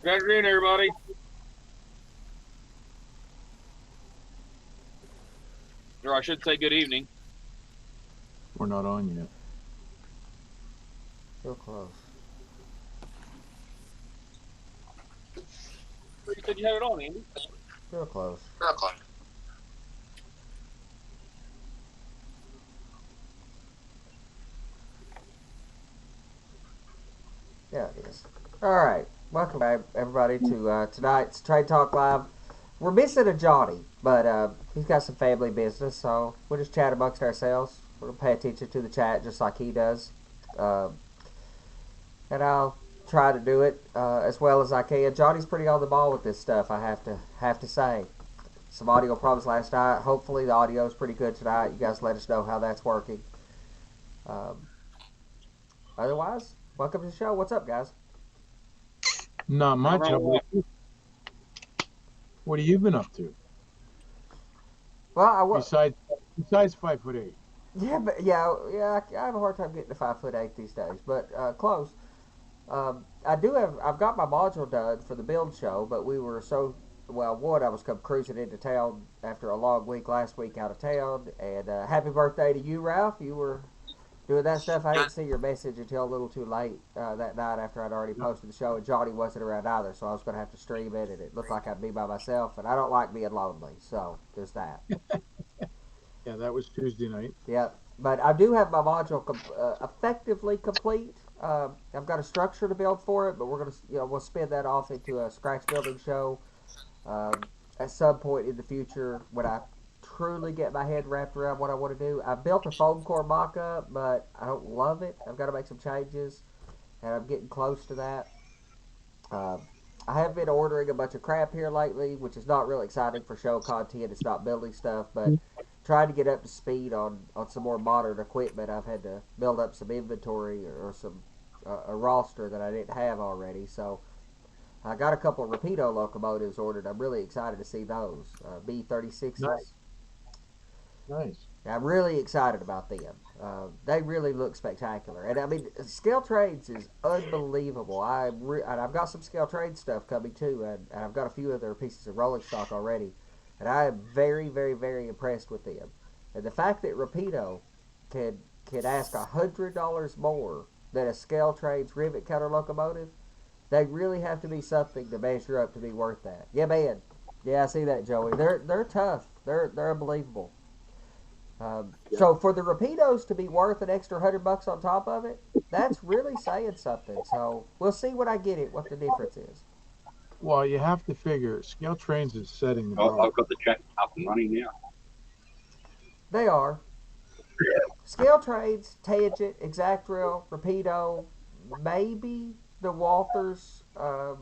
Good afternoon, everybody. Or I should say good evening. We're not on yet. Real close. You said you had it on, Andy. Real close. Yeah, it is. All right. Welcome back, everybody, to tonight's Trade Talk Live. We're missing a Johnny, but he's got some family business, so we'll just chat amongst ourselves. We're going to pay attention to the chat just like he does. And I'll try to do it as well as I can. Johnny's pretty on the ball with this stuff, I have to say. Some audio problems last night. Hopefully the audio is pretty good tonight. You guys let us know how that's working. Otherwise, welcome to the show. What's up, guys? Not much. What have you been up to? Well, besides 5'8". Yeah, but I have a hard time getting to 5'8" these days, but close. I've got my module done for the build show, but we were I was come cruising into town after a long week last week out of town, and happy birthday to you, Ralph. You were doing that stuff. I didn't see your message until a little too late that night after I'd already posted the show, and Johnny wasn't around either, so I was going to have to stream it, and it looked like I'd be by myself, and I don't like being lonely, so there's that. Yeah, that was Tuesday night. Yeah, but I do have my module effectively complete. I've got a structure to build for it, but we'll spin that off into a scratch building show at some point in the future when I truly get my head wrapped around what I want to do. I've built a foam core mock-up, but I don't love it. I've got to make some changes, and I'm getting close to that. I have been ordering a bunch of crap here lately, which is not really exciting for show content. It's not building stuff, but trying to get up to speed on some more modern equipment. I've had to build up some inventory or some a roster that I didn't have already. So I got a couple of Rapido locomotives ordered. I'm really excited to see those B36s. Nice. I'm really excited about them. They really look spectacular, and I mean, Scale Trades is unbelievable. And I've got some Scale Trade stuff coming too, and I've got a few of their pieces of rolling stock already, and I am very, very, very impressed with them. And the fact that Rapido can ask $100 more than a Scale Trades rivet cutter locomotive, they really have to be something to measure up to be worth that. Yeah, man. Yeah, I see that, Joey. They're tough. They're unbelievable. So for the Rapidos to be worth an extra $100 on top of it, that's really saying something. So we'll see when I get it what the difference is. Well, you have to figure Scale Trains is setting the bar. I've got the chat up and running now. They are. Scale Trades, Tangent, Exact Rail, Rapido, maybe the Walthers, the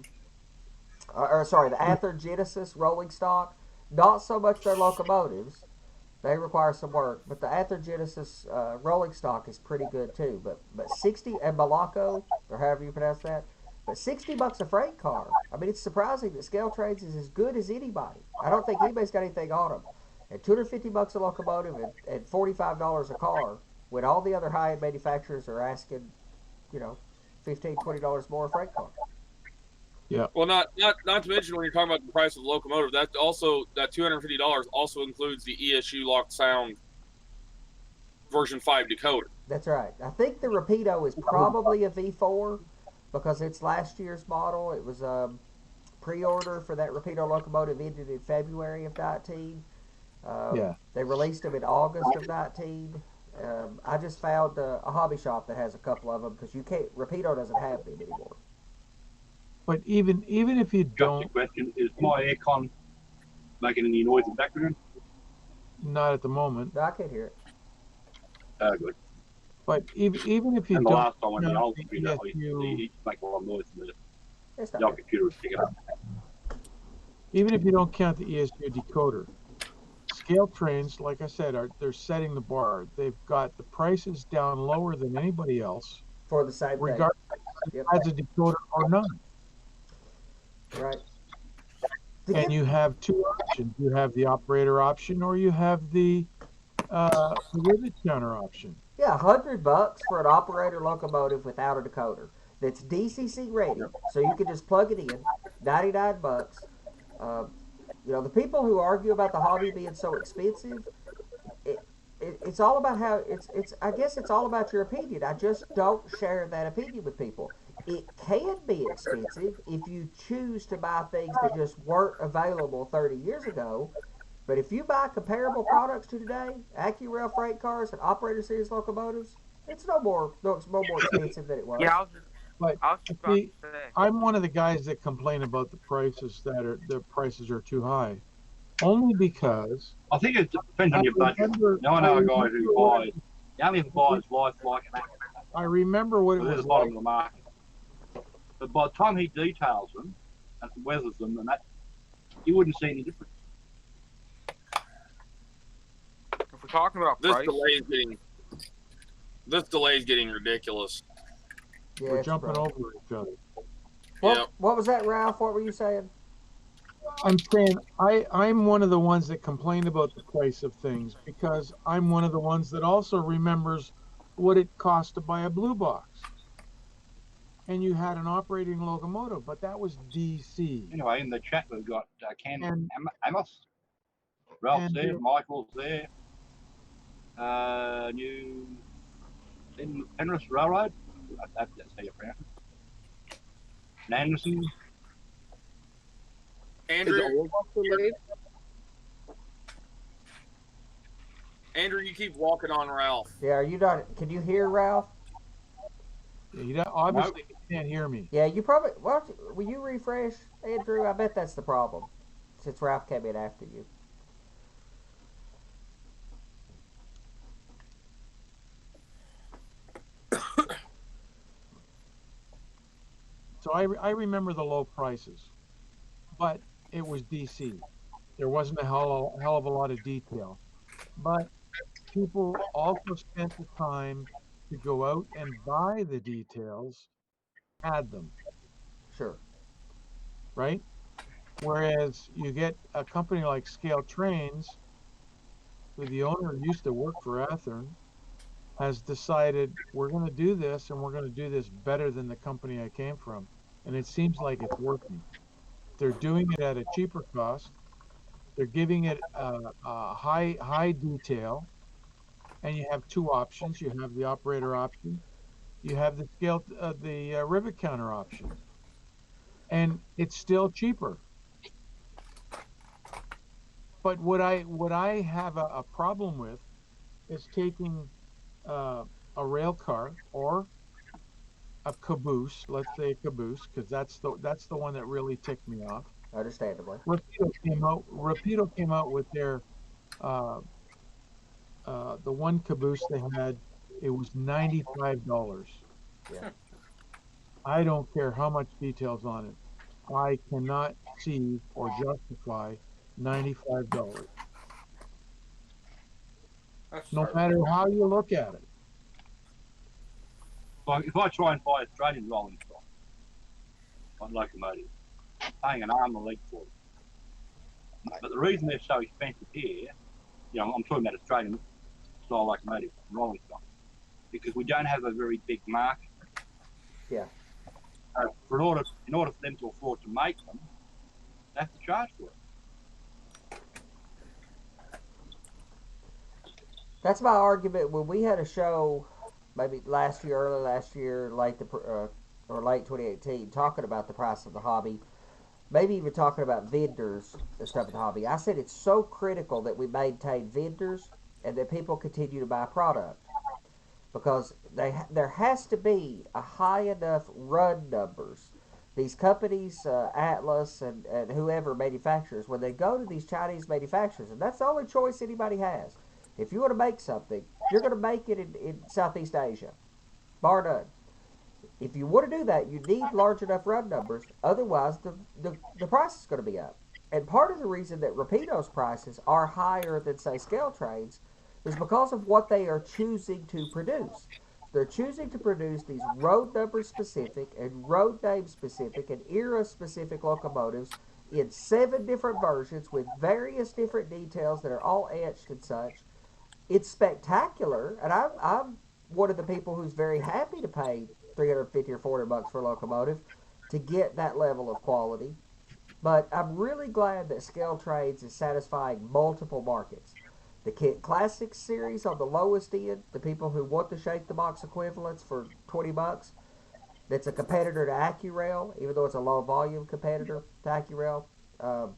Ather Genesis rolling stock. Not so much their locomotives. They require some work, but the Ather Genesis rolling stock is pretty good too. But 60 and Malaco, or however you pronounce that, but $60 a freight car. I mean, it's surprising that Scale Trades is as good as anybody. I don't think anybody's got anything on them. And $250 a locomotive and $45 a car, when all the other high-end manufacturers are asking, $15, $20 more a freight car. Yeah. Well, not to mention when you're talking about the price of the locomotive, that $250 also includes the ESU locked sound version 5 decoder. That's right. I think the Rapido is probably a V4 because it's last year's model. It was a pre-order for that Rapido locomotive ended in February of 19. They released them in August of 19. I just found a hobby shop that has a couple of them because Rapido doesn't have them anymore. But even if you don't... Just a question, is my aircon making any noise in the background? Not at the moment. No, I can't hear it. Good. But even if you and don't... the last time on the old the computer, ESU, he used to make a lot of noise and the It's not young good. computer would pick it up. Even if you don't count the ESU decoder, Scale Trains, like I said, they're setting the bar. They've got the prices down lower than anybody else, For the same regardless thing. Yep. as a decoder or not. Right. And you have two options. You have the operator option, or you have the rivet counter option. Yeah, $100 for an operator locomotive without a decoder that's DCC ready, so you can just plug it in. $99. Uh, the people who argue about the hobby being so expensive, it, it's all about how it's. I guess it's all about your opinion. I just don't share that opinion with people. It can be expensive if you choose to buy things that just weren't available 30 years ago. But if you buy comparable products to today, AccuRail freight cars and Operator Series locomotives, it's no more expensive than it Yeah, was. But I was just about see, to say. I'm one of the guys that complain about the prices are too high, only because I think it depends I on your budget. remember Now I I know a guy remember who what buys, he only buys life like an accident. I remember what it So they're was the bottom like. of the market. But by the time he details them and weathers them and that, you wouldn't see any difference. If we're talking about This price, delay is getting ridiculous. Yeah, We're it's jumping broke. over each other. Yep. What was that, Ralph? What were you saying? I'm saying I'm one of the ones that complain about the price of things because I'm one of the ones that also remembers what it cost to buy a blue box. And you had an operating locomotive, but that was DC. Anyway, in the chat we've got And Amos, Ralph's and there, Michael's there, New Penrith Railroad, that's how you pronounce it. Anderson, Andrew, Is all box delayed? Andrew, you keep walking on Ralph. Yeah, are you not? Can you hear Ralph? you obviously can't hear me. Yeah, you probably. Well, will you refresh, Andrew? I bet that's the problem, since Ralph came in after you. So I remember the low prices, but it was DC. There wasn't a hell of a lot of detail. But people also spent the time to go out and buy the details, add them, Sure. right? Whereas you get a company like Scale Trains, who the owner used to work for Athearn, has decided we're going to do this and we're going to do this better than the company I came from. And it seems like it's working. They're doing it at a cheaper cost. They're giving it a high detail, and you have two options. You have the operator option. You have the rivet counter option, and it's still cheaper. But what I have a problem with is taking a rail car or a caboose, let's say a caboose, because that's the one that really ticked me off. Understandably. Rapido came out with their uh, the one caboose they had. It was $95. Yeah. I don't care how much details on it. I cannot see or justify $95, that's no matter how you look at it. like if I try and buy Australian rolling stock on locomotive, I'm paying an arm and a leg for it. But the reason they're so expensive here, I'm talking about Australian style locomotive rolling stock, because we don't have a very big market. Yeah. In order for them to afford to make them, they have to charge for it. That's my argument. When we had a show, maybe early last year, or late 2018, talking about the price of the hobby, maybe even talking about vendors and stuff in the hobby. I said it's so critical that we maintain vendors and that people continue to buy product, because there has to be a high enough run numbers. These companies, Atlas and whoever manufacturers, when they go to these Chinese manufacturers, and that's the only choice anybody has. If you want to make something, you're going to make it in Southeast Asia, bar none. If you want to do that, you need large enough run numbers. Otherwise, the price is going to be up. And part of the reason that Rapido's prices are higher than, say, Scale Trains is because of what they are choosing to produce. They're choosing to produce these road number specific and road name specific and era specific locomotives in 7 different versions with various different details that are all etched and such. It's spectacular, and I'm one of the people who's very happy to pay 350 or $400 for a locomotive to get that level of quality. But I'm really glad that Scale Trades is satisfying multiple markets. The Kit Classics series on the lowest end, the people who want the shake the box equivalents for $20, that's a competitor to AccuRail, even though it's a low volume competitor to AccuRail. Um,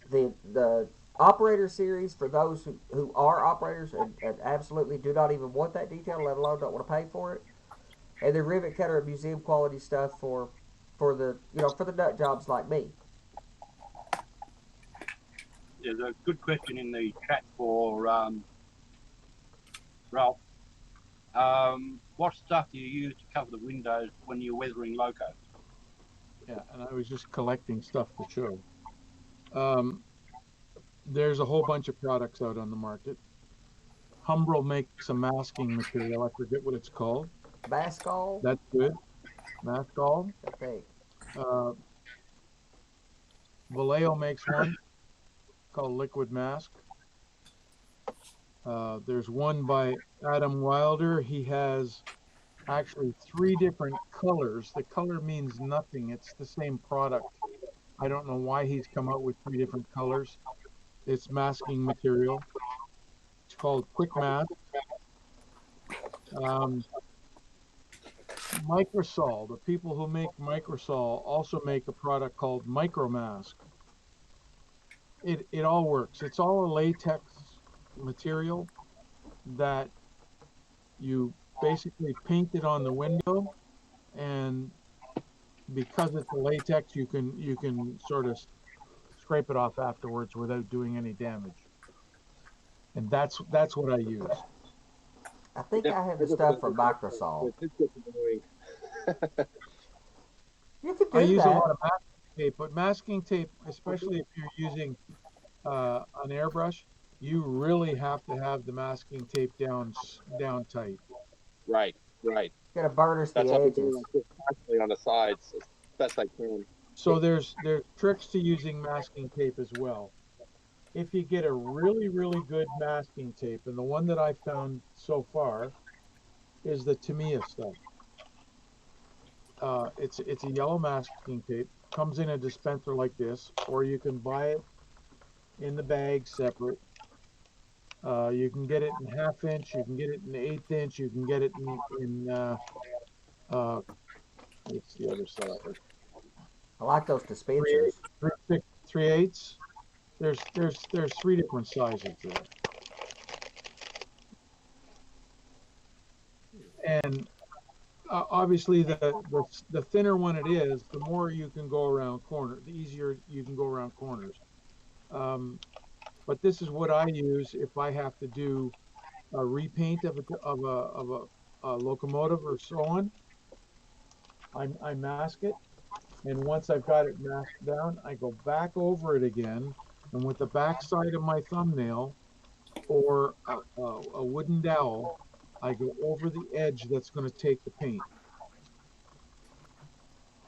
the operator series for those who are operators and absolutely do not even want that detail, let alone don't want to pay for it. And the rivet cutter and museum quality stuff for the for the nut jobs like me. There's a good question in the chat for Ralph. What stuff do you use to cover the windows when you're weathering locos? Yeah, and I was just collecting stuff to show. There's a whole bunch of products out on the market. Humbrol makes a masking material. I forget what it's called. Bascol, That's good. Mascol. I think. Uh, Vallejo makes one called Liquid Mask. There's one by Adam Wilder. He has actually 3 different colors. The color means nothing. It's the same product. I don't know why he's come out with 3 different colors. It's masking material. It's called Quick Mask. Microsol, the people who make Microsol also make a product called Micromask. It all works. It's all a latex material that you basically paint it on the window, and because it's a latex, you can sort of scrape it off afterwards without doing any damage. And that's what I use. I think I have the stuff from Microsoft. You could do I use that. a lot of masking tape, but masking tape, especially if you're using an airbrush, you really have to have the masking tape down tight. Right. Gotta burnish That's the what I'm doing edges. like constantly on the sides as best I can. So there's tricks to using masking tape as well. If you get a really good masking tape, and the one that I found so far is the Tamiya stuff. It's a yellow masking tape, comes in a dispenser like this, or you can buy it in the bag separate. You can get it in 1/2 inch, you can get it in 1/8 inch, you can get it in what's the other side? I like those dispensers. 3/8. There's 3 different sizes there. And obviously the thinner one it is, the more you can go around corners, the easier you can go around corners. But this is what I use if I have to do a repaint of a locomotive or so on. I mask it, and once I've got it masked down, I go back over it again, and with the back side of my thumbnail or a wooden dowel, I go over the edge that's going to take the paint.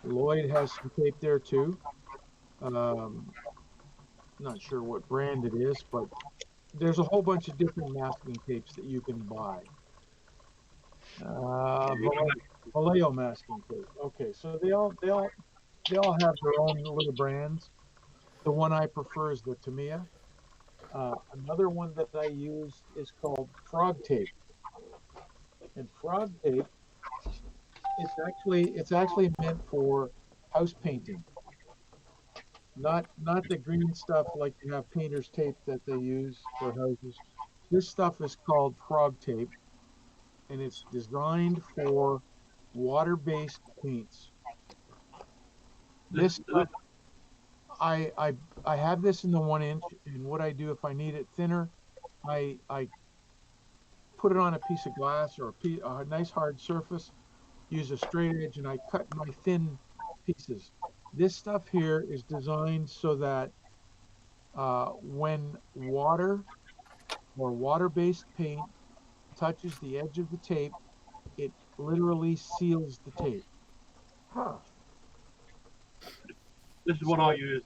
Lloyd has some tape there too. Not sure what brand it is, but there's a whole bunch of different masking tapes that you can buy. Vallejo masking tape. Okay, so they all have their own little brands. The one I prefer is the Tamiya. Another one that I use is called frog tape. And frog tape, it's actually meant for house painting. Not the green stuff like you have painter's tape that they use for houses. This stuff is called frog tape, and it's designed for water-based paints. This stuff, I have this in the 1 inch, and what I do if I need it thinner, I put it on a piece of glass or a nice hard surface, use a straight edge, and I cut my thin pieces. This stuff here is designed so that when water or water-based paint touches the edge of the tape, it literally seals the tape. Huh. This is what I use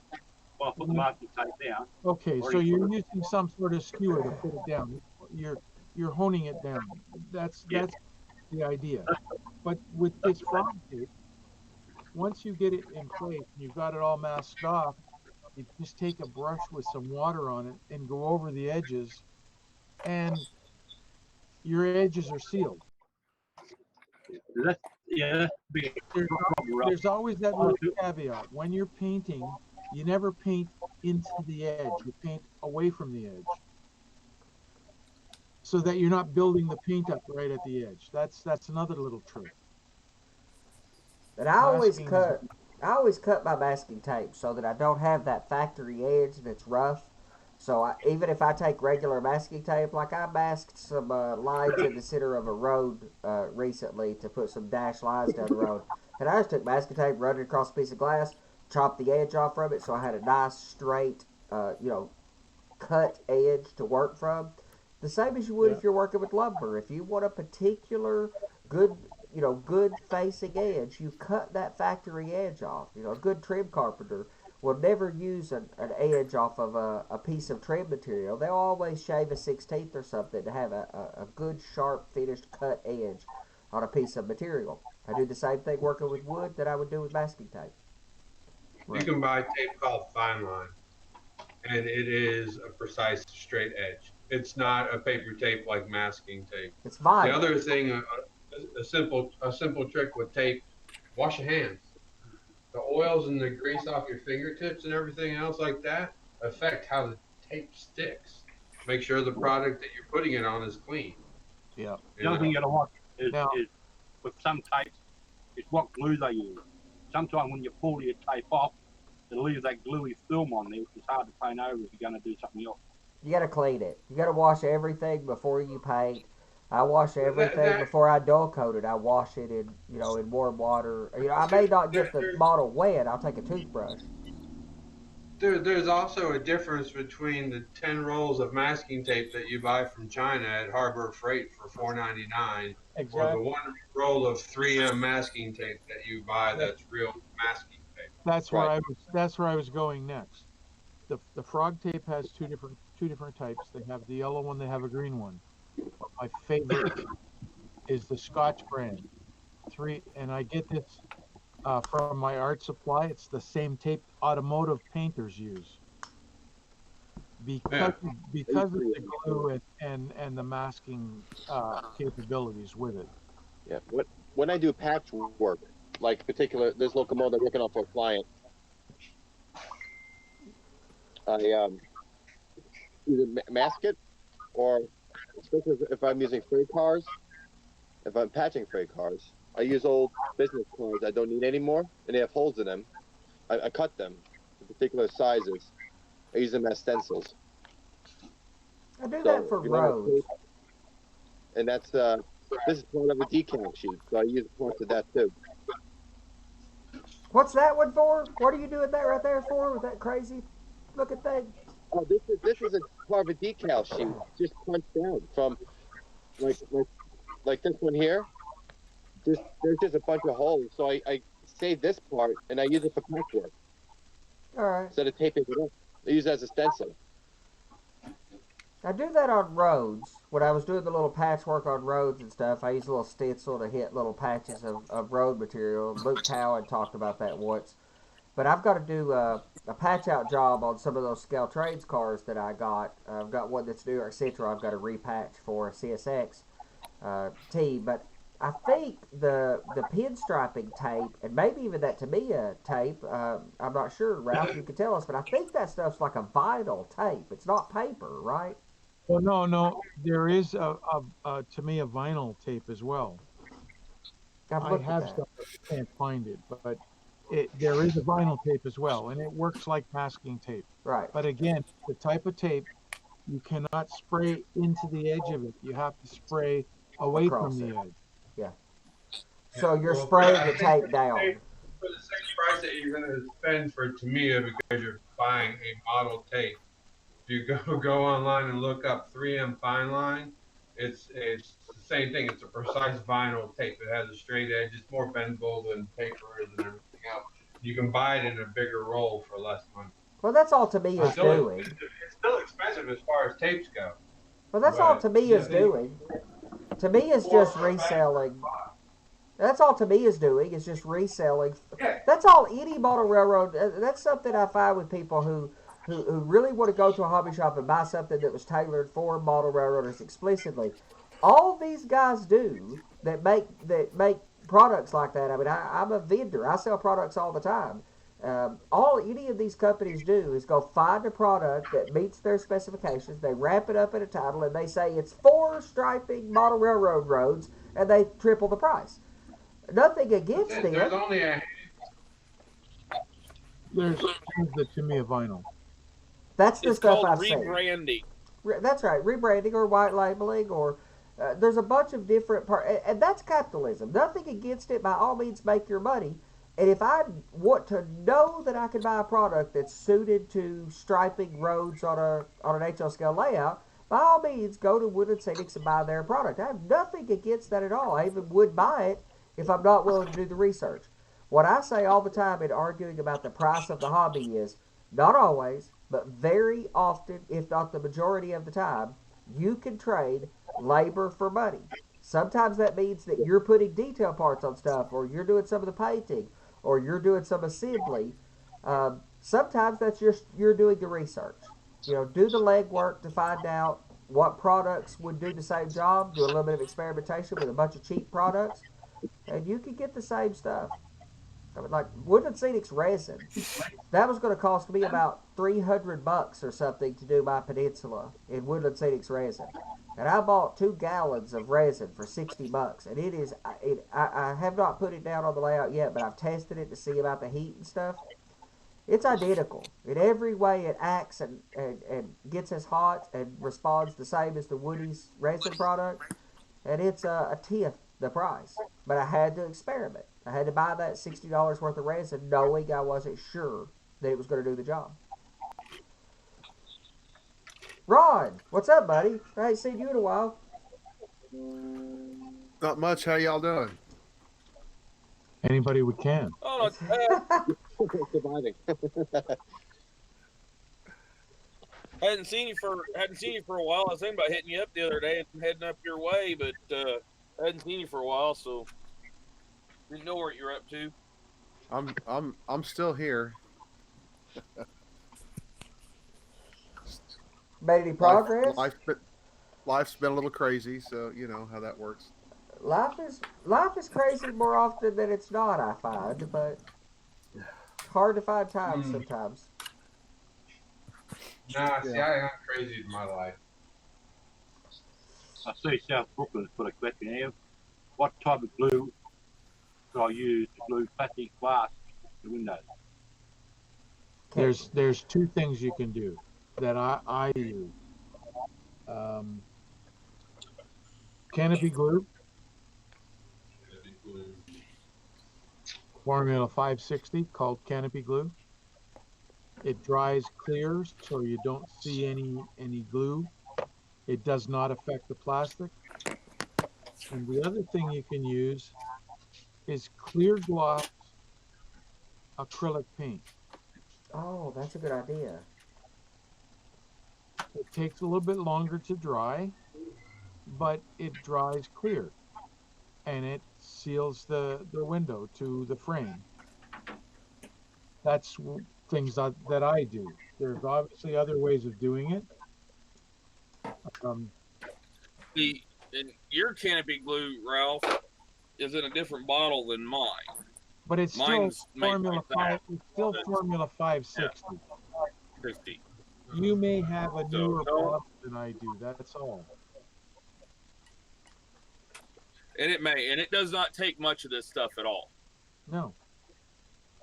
when I put the masking tape down. Okay, so you're using some sort of skewer to put it down. You're honing it down. That's the idea. But with this frog tape, once you get it in place and you've got it all masked off, You just take a brush with some water on it and go over the edges, and your edges are sealed. That's, yeah, that's a big There's, problem, Ralph. there's always that little caveat. When you're painting, you never paint into the edge. You paint away from the edge, so that you're not building the paint up right at the edge. That's another little trick. And I always Masking is cut my masking tape so that I don't have that factory edge that's rough. So even if I take regular masking tape, like I masked some lines in the center of a road recently to put some dash lines down the road, and I just took masking tape, run it across a piece of glass, chopped the edge off from it, so I had a nice straight, cut edge to work from. The same as you would Yeah. if you're working with lumber. If you want a particular good, good facing edge, you cut that factory edge off. A good trim carpenter will never use an edge off of a piece of trim material. They'll always shave a 16th or something to have a good, sharp, finished cut edge on a piece of material. I do the same thing working with wood that I would do with masking tape. Right. You can buy tape called fine line, and it is a precise straight edge. It's not a paper tape like masking tape. It's The vinyl. other thing, a simple trick with tape: wash your hands. The oils and the grease off your fingertips and everything else like that affect how the tape sticks. Make sure the product that you're putting it on is clean. Yeah. The other thing you got to watch Now- is with some tapes, it's what glue they use. Sometimes when you pull your tape off, it leaves that gluey film on there, which is hard to paint over if you're going to do something else. You got to clean it. You got to wash everything before you paint. I wash everything that- before I dull coat it. I wash it in in warm water. I may not get the bottle wet. I'll take a toothbrush. There's also a difference between the 10 rolls of masking tape that you buy from China at Harbor Freight for $4.99 or the Exactly. one roll of 3M masking tape that you buy that's real masking tape. That's where Right. that's where I was going next. The frog tape has two different types. They have the yellow one, they have a green one. But my favorite is the Scotch brand. And I get this from my art supply. It's the same tape automotive painters use because of the glue and the masking capabilities with it. Yeah. When I do patchwork, like this locomotive I'm working on for a client, I either mask it or, especially if I'm using freight cars, if I'm patching freight cars, I use old business cars I don't need anymore, and they have holes in them. I cut them to particular sizes. I use them as stencils. I do So that for if you want roads. tape, and that's this is part of a decal sheet, so I use parts of that too. What's that one for? What are you doing that right there for with that crazy looking thing? Oh, this is a part of a decal sheet, just punched down from like this one here. There's just a bunch of holes, so I save this part and I use it for patchwork All right. instead of taping it up. I use it as a stencil. I do that on roads. When I was doing the little patchwork on roads and stuff, I use a little stencil to hit little patches of road material. Luke Cowan talked about that once. But I've got to do a patch out job on some of those scale trades cars that I got. I've got one that's New York Central. I've got to repatch for a CSX T. But I think the pinstriping tape, and maybe even that Tamiya tape, I'm not sure, Ralph, you could tell us, but I think that stuff's like a vinyl tape. It's not paper, right? Well, no, there is to me a vinyl tape as well. I've I looked at have that. stuff, but I can't find it, but there is a vinyl tape as well, and it works like masking tape. Right. But again, the type of tape, you cannot spray into the edge of it. You have to spray away Across from the it. edge. So you're Well, spraying I the think tape for down. For the same price that you're going to spend for Tamiya because you're buying a model tape, if you go online and look up 3M Fine Line, it's the same thing. It's a precise vinyl tape. It has a straight edge. It's more bendable than paper and everything else. You can buy it in a bigger roll for less money. Well, that's all Tamiya's doing. It's still expensive as far as tapes go. Well, that's all But, Tamiya's yeah, doing. Tamiya's just reselling. That's all Tamiya is doing, is just reselling. Yeah. That's all any model railroad. That's something I find with people who really want to go to a hobby shop and buy something that was tailored for model railroaders explicitly. All these guys do that make products like that. I mean, I'm a vendor. I sell products all the time. All any of these companies do is go find a product that meets their specifications. They wrap it up in a title and they say it's for striping model railroad roads, and they triple the price. Nothing against There's them. only a There's the Tamiya vinyl. That's the It's stuff called I've seen. rebranding. That's right, rebranding or white labeling, or there's a bunch of different parts, and that's capitalism. Nothing against it. By all means, make your money. And if I want to know that I can buy a product that's suited to striping roads on an HL scale layout, by all means, go to Woodland Scenics and buy their product. I have nothing against that at all. I even would buy it if I'm not willing to do the research. What I say all the time in arguing about the price of the hobby is, not always, but very often, if not the majority of the time, you can trade labor for money. Sometimes that means that you're putting detail parts on stuff, or you're doing some of the painting, or you're doing some assembly. Sometimes that's just you're doing the research. Do the legwork to find out what products would do the same job. Do a little bit of experimentation with a bunch of cheap products, and you can get the same stuff. I mean, like Woodland Scenics resin. That was going to cost me about $300 or something to do my peninsula in Woodland Scenics resin, and I bought 2 gallons of resin for $60, and it is. I have not put it down on the layout yet, but I've tested it to see about the heat and stuff. It's identical in every way. It acts and gets as hot and responds the same as the Woody's resin product, and it's a tenth the price. But I had to experiment. I had to buy that $60 worth of resin, knowing I wasn't sure that it was going to do the job. Ron, what's up, buddy? I ain't seen you in a while. Not much. How y'all doing? Anybody we can. Oh, no, Surviving. hadn't seen you for a while. I was thinking about hitting you up the other day and heading up your way, but I hadn't seen you for a while, so didn't know what you're up to. I'm still here. Made any progress? Life's been a little crazy, so you know how that works. Life is crazy more often than it's not, I find, but it's hard to find time sometimes. Nah, see, I am crazy in my life. I see South Brooklyn's put a question here. What type of glue do I use to glue plastic glass to windows? There's 2 things you can do that I use. Canopy glue, Formula 560, called canopy glue. It dries clear, so you don't see any glue. It does not affect the plastic. And the other thing you can use is clear gloss acrylic paint. Oh, that's a good idea. It takes a little bit longer to dry, but it dries clear, and it seals the window to the frame. That's things that I do. There's obviously other ways of doing it. And your canopy glue, Ralph, is in a different bottle than mine. But it's still Mine's made Formula like that. 5. It's still Formula 560. 50. You may have a newer So, bottle than I do. That's all. and it does not take much of this stuff at all. No.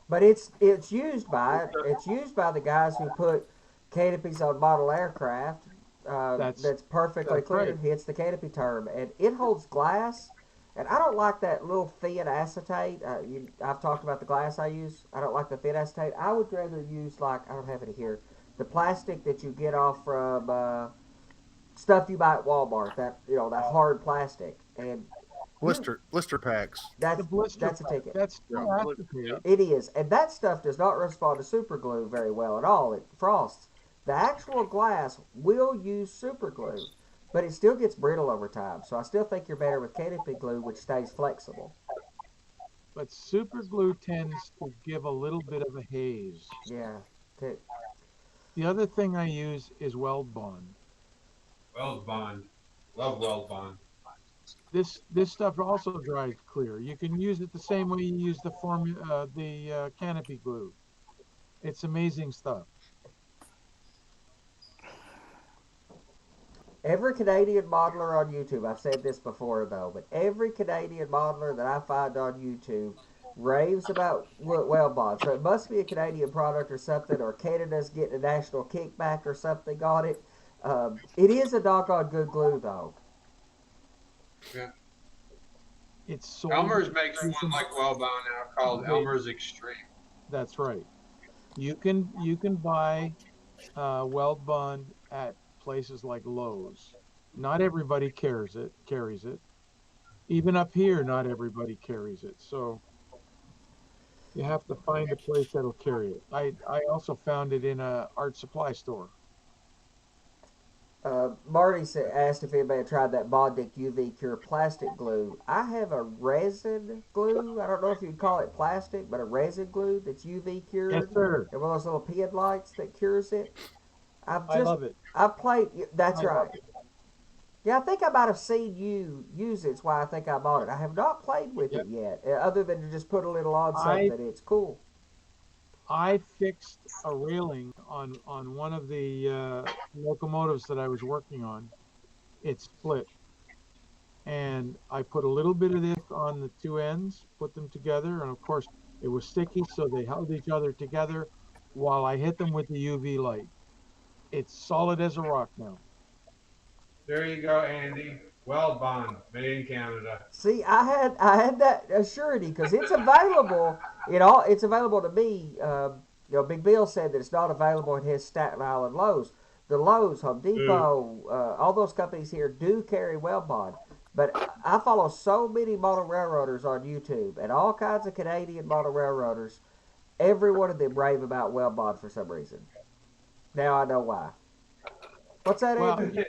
But it's used by the guys who put canopies on model aircraft. That's perfectly clear. right. Hits the canopy term, and it holds glass. And I don't like that little thin acetate. I've talked about the glass I use. I don't like the thin acetate. I would rather use, like, I don't have it here, the plastic that you get off from stuff you buy at Walmart. That hard plastic, and Blister packs. that's The blister that's a ticket. That's still acetate. It is, and that stuff does not respond to super glue very well at all. It frosts. The actual glass will use super glue, but it still gets brittle over time. So I still think you're better with canopy glue, which stays flexible. but super glue tends to give a little bit of a haze. Yeah. Okay. The other thing I use is Weld Bond. Weld Bond. Love Weld Bond. This stuff also dries clear. You can use it the same way you use the canopy glue. It's amazing stuff. Every Canadian modeler on YouTube, I've said this before though, but every Canadian modeler that I find on YouTube raves about Weld Bond. So it must be a Canadian product or something, or Canada's getting a national kickback or something on it. It is a doggone good glue though. Yeah. It's sold. Elmer's makes one like Weld Bond now called Elmer's Extreme. That's right. You can buy Weld Bond at places like Lowe's. Not everybody carries it. Even up here, not everybody carries it. So you have to find a place that'll carry it. I also found it in a art supply store. Marty asked if anybody had tried that Bondic UV Cure plastic glue. I have a resin glue. I don't know if you'd call it plastic, but a resin glue that's UV cured. Yes, sir. And one of those little pin lights that cures it. I love it. I've played. That's I right. love it. Yeah, I think I might have seen you use it. That's why I think I bought it. I have not played with it yet, other than to just put a little on something. It's cool. I fixed a railing on one of the locomotives that I was working on. It split, and I put a little bit of this on the two ends, put them together, and of course it was sticky, so they held each other together while I hit them with the UV light. It's solid as a rock now. There you go, Andy. Weld Bond, made in Canada. See, I had that assurity because it's available. It's available to me. Big Bill said that it's not available in his Staten Island Lowe's. The Lowe's, Home Depot, all those companies here do carry Weld Bond. But I follow so many model railroaders on YouTube and all kinds of Canadian model railroaders. Every one of them rave about Weld Bond for some reason. Now I know why. What's that, Andy? Well,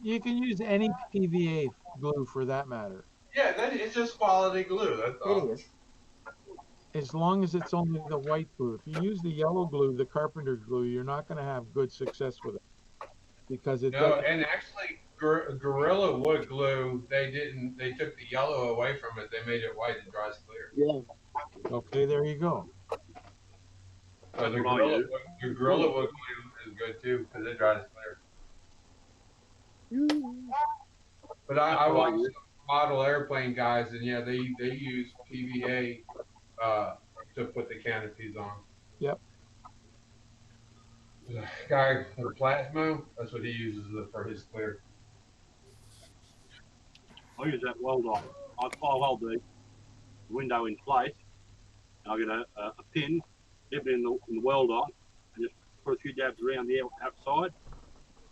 you can use any PVA glue for that matter. Yeah, it's just quality glue. That's all. It is. As long as it's only the white glue. If you use the yellow glue, the carpenter glue, you're not going to have good success with it because it. No, and actually, Gorilla Wood glue, they took the yellow away from it. They made it white and dries clear. Yeah. Okay, there you go. So the Gorilla Wood glue is good too because it dries clear. But I watched some model airplane guys, and yeah, they use PVA to put the canopies on. Yep. The guy with Plasmo, that's what he uses for his clear. I use that weld on. I weld the window in place. And I get a pin, dip it in the weld on, and just put a few dabs around the outside.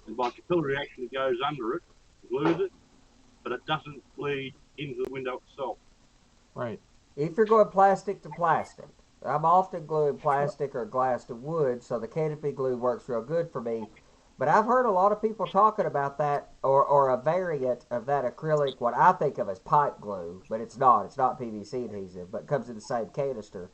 And by capillary reaction, it goes under it, glues it, but it doesn't bleed into the window itself. Right. If you're going plastic to plastic, I'm often gluing plastic or glass to wood, so the canopy glue works real good for me. But I've heard a lot of people talking about that, or a variant of that acrylic, what I think of as pipe glue, but it's not. It's not PVC adhesive, but it comes in the same canister.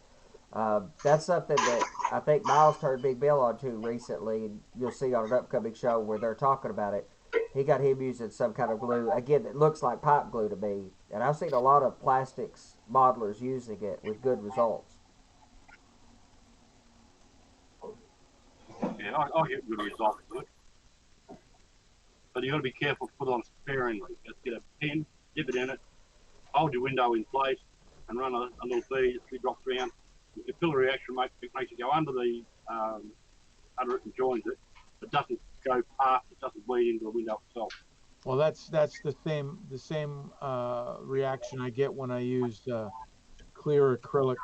That's something that I think Miles turned Big Bill onto recently, and you'll see on an upcoming show where they're talking about it. He got him using some kind of glue, again, that looks like pipe glue to me. And I've seen a lot of plastics modelers using it with good results. Yeah, I get good results with it. But you got to be careful to put it on sparingly. Just get a pin, dip it in it, hold your window in place, and run a little bead. It drops around. The capillary reaction makes it go under it and joins it. It doesn't go past. It doesn't bleed into the window itself. Well, that's the same reaction I get when I use clear acrylic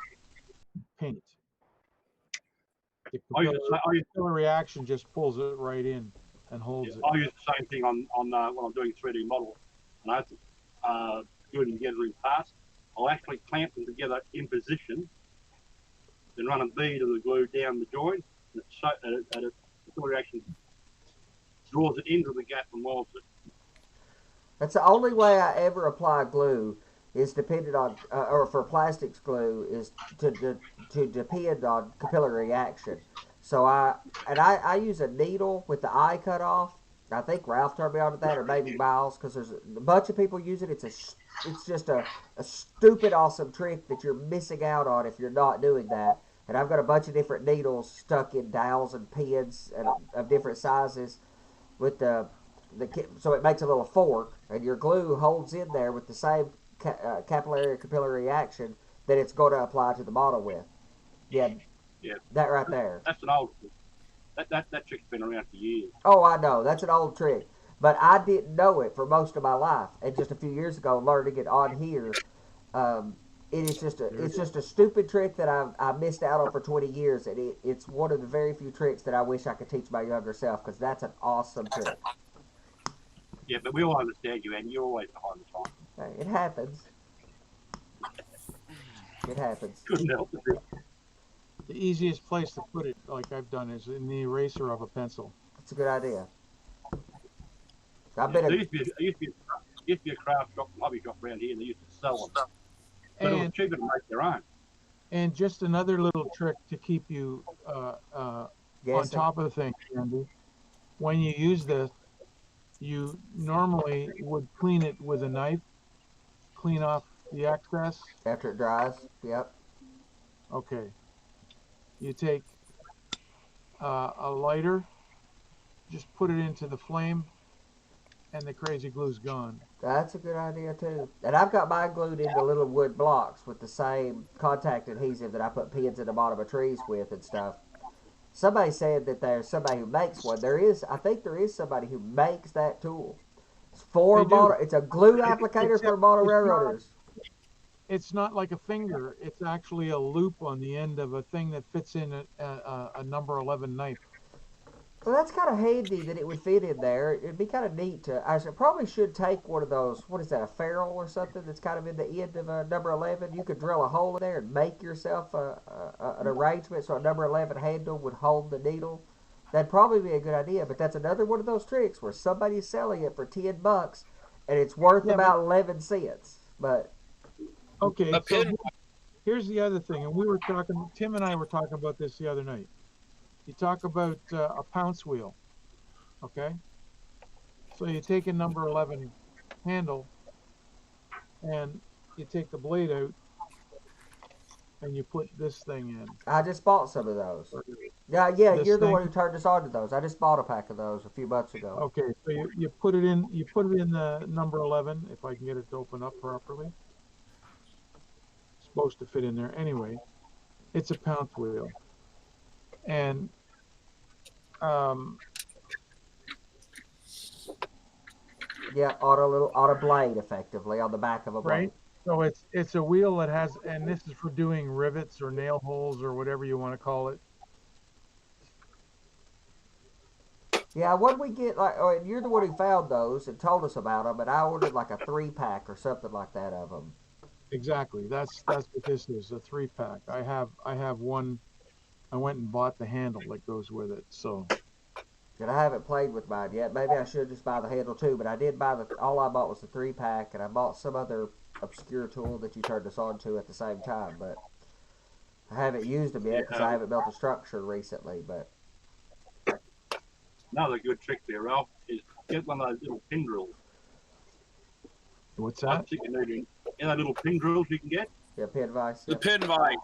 paint. The capillary reaction just pulls it right in and holds it. I use the same thing on when I'm doing 3D models, and I have to do it together in parts. I'll actually clamp them together in position, then run a bead of the glue down the joint, and the capillary reaction draws it into the gap and molds it. That's the only way I ever apply glue is dependent on, or for plastics glue, is to depend on capillary action. So I use a needle with the eye cut off. I think Ralph turned me on to that, or maybe Miles, because there's a bunch of people use it. It's just a stupid awesome trick that you're missing out on if you're not doing that. And I've got a bunch of different needles stuck in dowels and pins of different sizes with so it makes a little fork, and your glue holds in there with the same capillary action that it's going to apply to the bottle with. Yeah, Yeah. that right there. That's an old that trick's been around for years. Oh, I know. That's an old trick. But I didn't know it for most of my life. And just a few years ago, learning it on here, um, it's just a stupid trick that I missed out on for 20 years. And it's one of the very few tricks that I wish I could teach my younger self, because that's an awesome trick. Yeah, but we all understand you, and you're always behind the time. Hey, it happens. It happens. Couldn't help it. The easiest place to put it, like I've done, is in the eraser of a pencil. That's a good idea. There used to be a craft shop, hobby shop around here, and they used to sell them. But it was cheaper to make their own. And just another little trick to keep you on top of the thing, Andy. When you use this, you normally would clean it with a knife, clean off the excess. After it dries, yep. Okay. You take a lighter, just put it into the flame, and the crazy glue's gone. That's a good idea too. And I've got mine glued into little wood blocks with the same contact adhesive that I put pins in the bottom of trees with and stuff. Somebody said that there's somebody who makes one. I think there is somebody who makes that tool. It's a glue applicator for model railroaders. It's not like a finger. It's actually a loop on the end of a thing that fits in a number 11 knife. Well, that's kind of handy that it would fit in there. It'd be kind of neat to. Probably should take one of those. What is that? A ferrule or something that's kind of in the end of a number 11. You could drill a hole in there and make yourself an arrangement so a number 11 handle would hold the needle. That'd probably be a good idea. But that's another one of those tricks where somebody's selling it for $10 and it's worth about 11 cents. But okay, so here's the other thing, and Tim and I were talking about this the other night. You talk about a pounce wheel, okay? So you take a number 11 handle, and you take the blade out, and you put this thing in. I just bought some of those. Yeah, you're the thing. one who turned us on to those. I just bought a pack of those a few months ago. Okay, so you put it in the number 11, if I can get it to open up properly. It's supposed to fit in there anyway. It's a pounce wheel. And on a blade, effectively, on the back of a blade. Right. So it's a wheel that has, and this is for doing rivets or nail holes or whatever you want to call it. Yeah, what we get, you're the one who found those and told us about them, and I ordered like a 3-pack or something like that of them. Exactly. That's what this is, a 3-pack. I have one. I went and bought the handle that goes with it. So. And I haven't played with mine yet. Maybe I should just buy the handle too. But I did buy all I bought was the 3-pack, and I bought some other obscure tool that you turned us on to at the same time. But I haven't used them yet because I haven't built a structure recently. But another good trick there, Ralph, is get one of those little pin drills. What's that? You know, little pin drills you can get. Yeah, pin vise. The pin vise.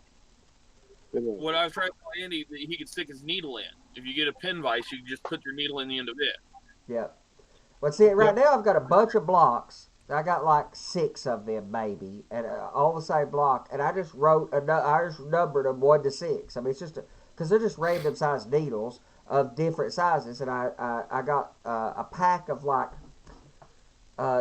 What I was trying to tell Andy, that he could stick his needle in. If you get a pin vise, you can just put your needle in the end of it. Yeah. Well, see, right now I've got a bunch of blocks. I got like 6 of them, maybe, and all the same block. And I just numbered them 1 to 6. I mean, it's just because they're just random sized needles of different sizes, and I got a pack of like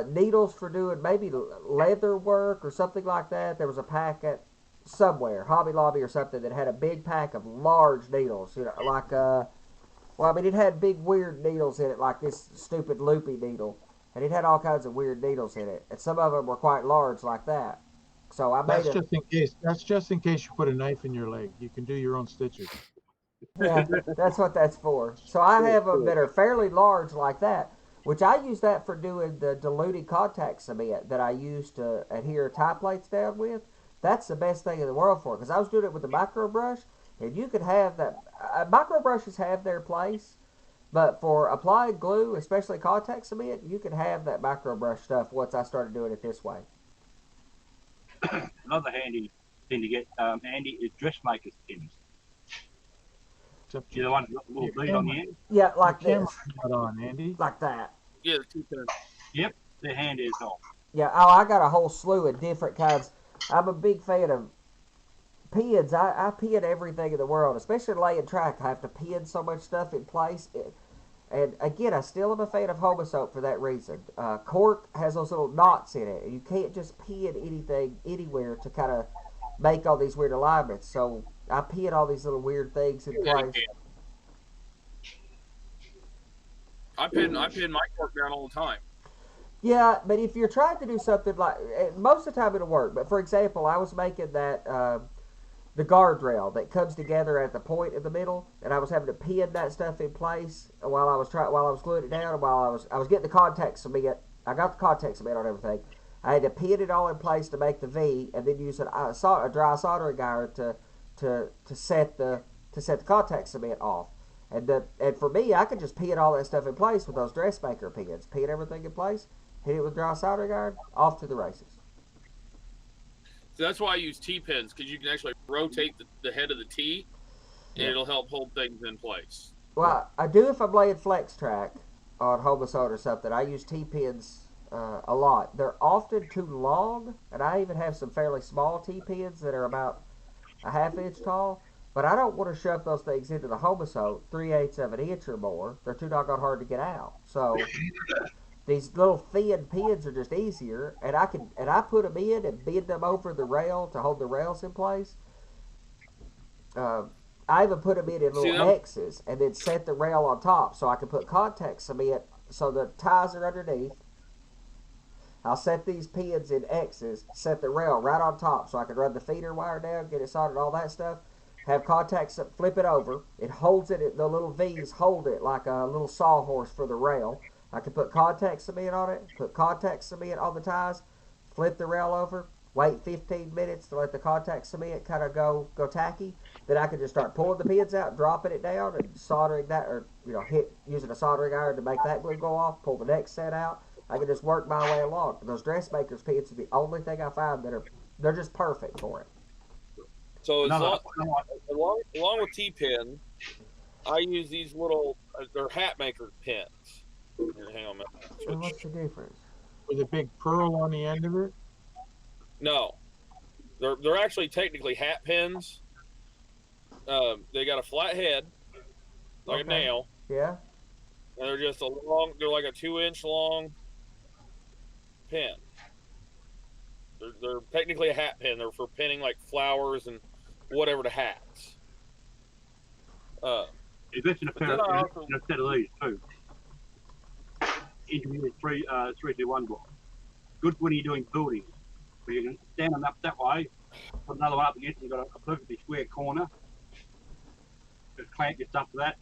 needles for doing maybe leather work or something like that. There was a pack at somewhere, Hobby Lobby or something, that had a big pack of large needles, like it had big weird needles in it, like this stupid loopy needle, and it had all kinds of weird needles in it, and some of them were quite large like that. So I made That's just in case you put a knife in your leg. You can do your own stitches. Yeah, that's what that's for. So I have them that are fairly large like that, which I use that for doing the diluted contact cement that I use to adhere tie plates down with. That's the best thing in the world for it, because I was doing it with the micro brush, and you could have that. Micro brushes have their place, but for applying glue, especially contact cement, you could have that micro brush stuff once I started doing it this way. Another handy thing to get, Andy, is dressmaker's pins. Except You know the ones with a little bead on the end? Yeah, like your this, camera's not on, Andy. like that. Yeah, the 210. Yep, they're handy as well. Yeah, oh, I got a whole slew of different kinds. I'm a big fan of pins. I pin everything in the world, especially laying track. I have to pin so much stuff in place. And again, I still am a fan of Hobo Soap for that reason. Cork has those little knots in it, and you can't just pin anything anywhere to kind of make all these weird alignments. So I pin all these little weird things in place. I pin my cork down all the time. Yeah, but if you're trying to do something like, most of the time it'll work. But for example, I was making that the guardrail that comes together at the point in the middle, and I was having to pin that stuff in place while I was gluing it down, and while I was getting the contact cement. I got the contact cement on everything. I had to pin it all in place to make the V, and then use a dry soldering iron to set the contact cement off. And for me, I could just pin all that stuff in place with those dressmaker pins. Pin everything in place, hit it with dry soldering iron, off to the races. So that's why I use T-pins, because you can actually rotate the head of the T, and it'll help hold things in place. Well, I do if I'm laying flex track on Homicide or something. I use T-pins a lot. They're often too long, and I even have some fairly small T-pins that are about a half-inch tall. But I don't want to shove those things into the Homicide 3/8 of an inch or more. They're too doggone hard to get out. So these little thin pins are just easier, and I put them in and bend them over the rail to hold the rails in place. I even put them in little X's and then set the rail on top so I can put contact cement so the ties are underneath. I'll set these pins in X's, set the rail right on top so I can run the feeder wire down, get it soldered, all that stuff. Have contacts, flip it over. It holds it, the little V's hold it like a little sawhorse for the rail. I can put contact cement on it, put contact cement on the ties, flip the rail over, wait 15 minutes to let the contact cement kind of go tacky. Then I can just start pulling the pins out, dropping it down, and soldering that, or using a soldering iron to make that glue go off, pull the next set out. I can just work my way along. Those dressmakers pins are the only thing I find they're just perfect for it. So along with T-pin, I use these little, they're hat maker pins. Here, hang on a minute. And what's the difference? With a big pearl on the end of it? No. They're actually technically hat pins. They got a flat head, like a nail. Yeah. And they're just they're like a 2-inch long pin. They're technically a hat pin. They're for pinning like flowers and whatever to hats. You mentioned a set of these too. Engineer 321 book. Good when you're doing buildings. Where you can stand them up that way, put another one up against, and you've got a perfectly square corner. Just clamp your stuff to that,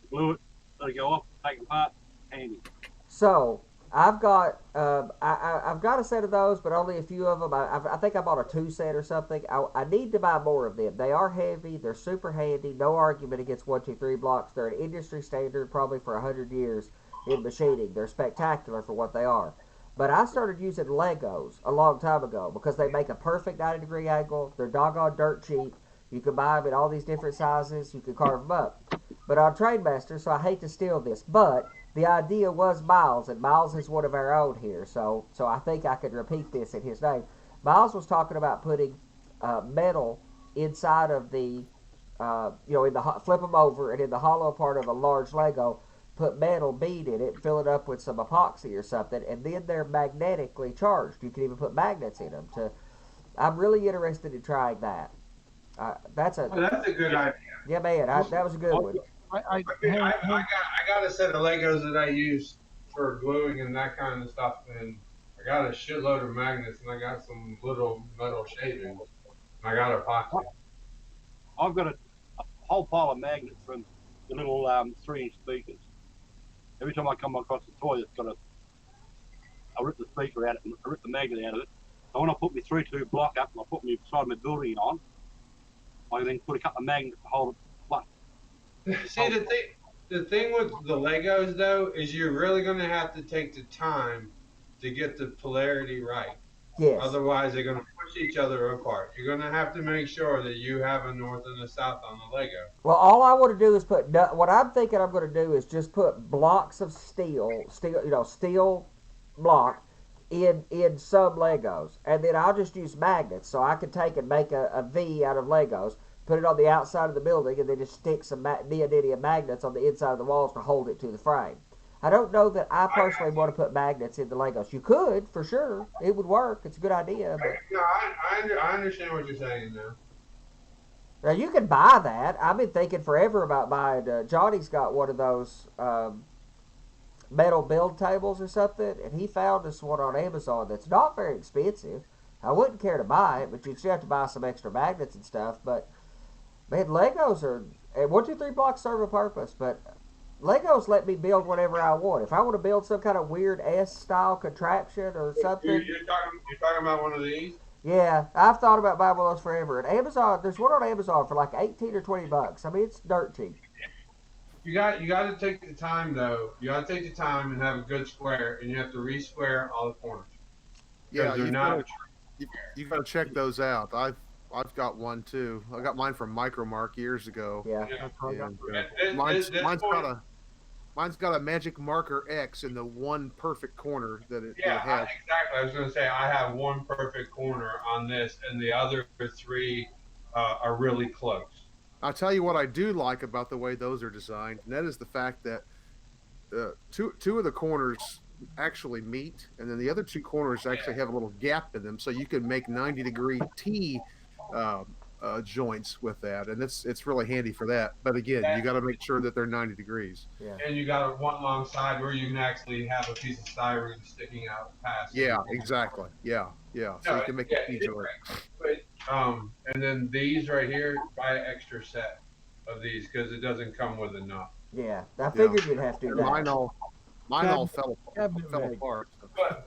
glue it, let it go off, take it apart, handy. So I've got I've got a set of those, but only a few of them. I think I bought a 2 set or something. I need to buy more of them. They are heavy. They're super handy. No argument against 1, 2, 3 blocks. They're an industry standard, probably for 100 years in machining. They're spectacular for what they are. But I started using Legos a long time ago because they make a perfect 90-degree angle. They're doggone dirt cheap. You can buy them in all these different sizes. You can carve them up. But on Trademaster, so I hate to steal this, but the idea was Miles, and Miles is one of our own here, so I think I could repeat this in his name. Miles was talking about putting metal inside of the, flip them over, and in the hollow part of a large Lego, put metal bead in it, fill it up with some epoxy or something, and then they're magnetically charged. You can even put magnets in them. I'm really interested in trying that. That's a good idea. Yeah, man, that was a good one. I got a set of Legos that I use for gluing and that kind of stuff, and I got a shitload of magnets, and I got some little metal shavings. I got epoxy. I've got a whole pile of magnets from the little 3-inch speakers. every time I come across a toy that's got I rip the speaker out of it, I rip the magnet out of it. So when I put my 3-2 block up and I put my side of my building on, I then put a couple of magnets to hold it flat. See, the thing with the Legos though is you're really going to have to take the time to get the polarity right. Yes. Otherwise, they're going to push each other apart. You're going to have to make sure that you have a north and a south on the Lego. Well, all I want to do is put. What I'm thinking I'm going to do is just put blocks of steel, steel block in some Legos, and then I'll just use magnets. So I can take and make a V out of Legos, put it on the outside of the building, and then just stick some neodymium magnets on the inside of the walls to hold it to the frame. I don't know that I personally want to put magnets in the Legos. You could, for sure. It would work. It's a good idea. But No, I understand what you're saying now. now you can buy that. I've been thinking forever about buying. Johnny's got one of those metal build tables or something, and he found us one on Amazon that's not very expensive. I wouldn't care to buy it, but you'd still have to buy some extra magnets and stuff. But man, Legos are, and 1, 2, 3 blocks serve a purpose, but Legos let me build whatever I want. If I want to build some kind of weird S-style contraption or something. You're talking about one of these? Yeah, I've thought about buying one of those forever. And Amazon, there's one on Amazon for like 18 or 20 bucks. I mean, it's dirt cheap. You got to take the time though. You got to take the time and have a good square, and you have to re-square all the corners. Yeah, They're not. you've got to check those out. I've got one too. I got mine from Micromark years ago. Yeah. And, mine's got a magic marker X in the one perfect corner that it has. Exactly. I was going to say I have one perfect corner on this, and the other 3 are really close. I'll tell you what I do like about the way those are designed, and that is the fact that two of the corners actually meet, and then the other 2 corners actually have a little gap in them, so you can make 90-degree T joints with that, and it's really handy for that. But again, you got to make sure that they're 90 degrees. Yeah. And you got one long side where you can actually have a piece of styrene sticking out past. Yeah, exactly. Yeah. So you can make it T joint. And then these right here, buy an extra set of these because it doesn't come with a nut. Yeah, I figured you'd have to do that. Mine all fell apart.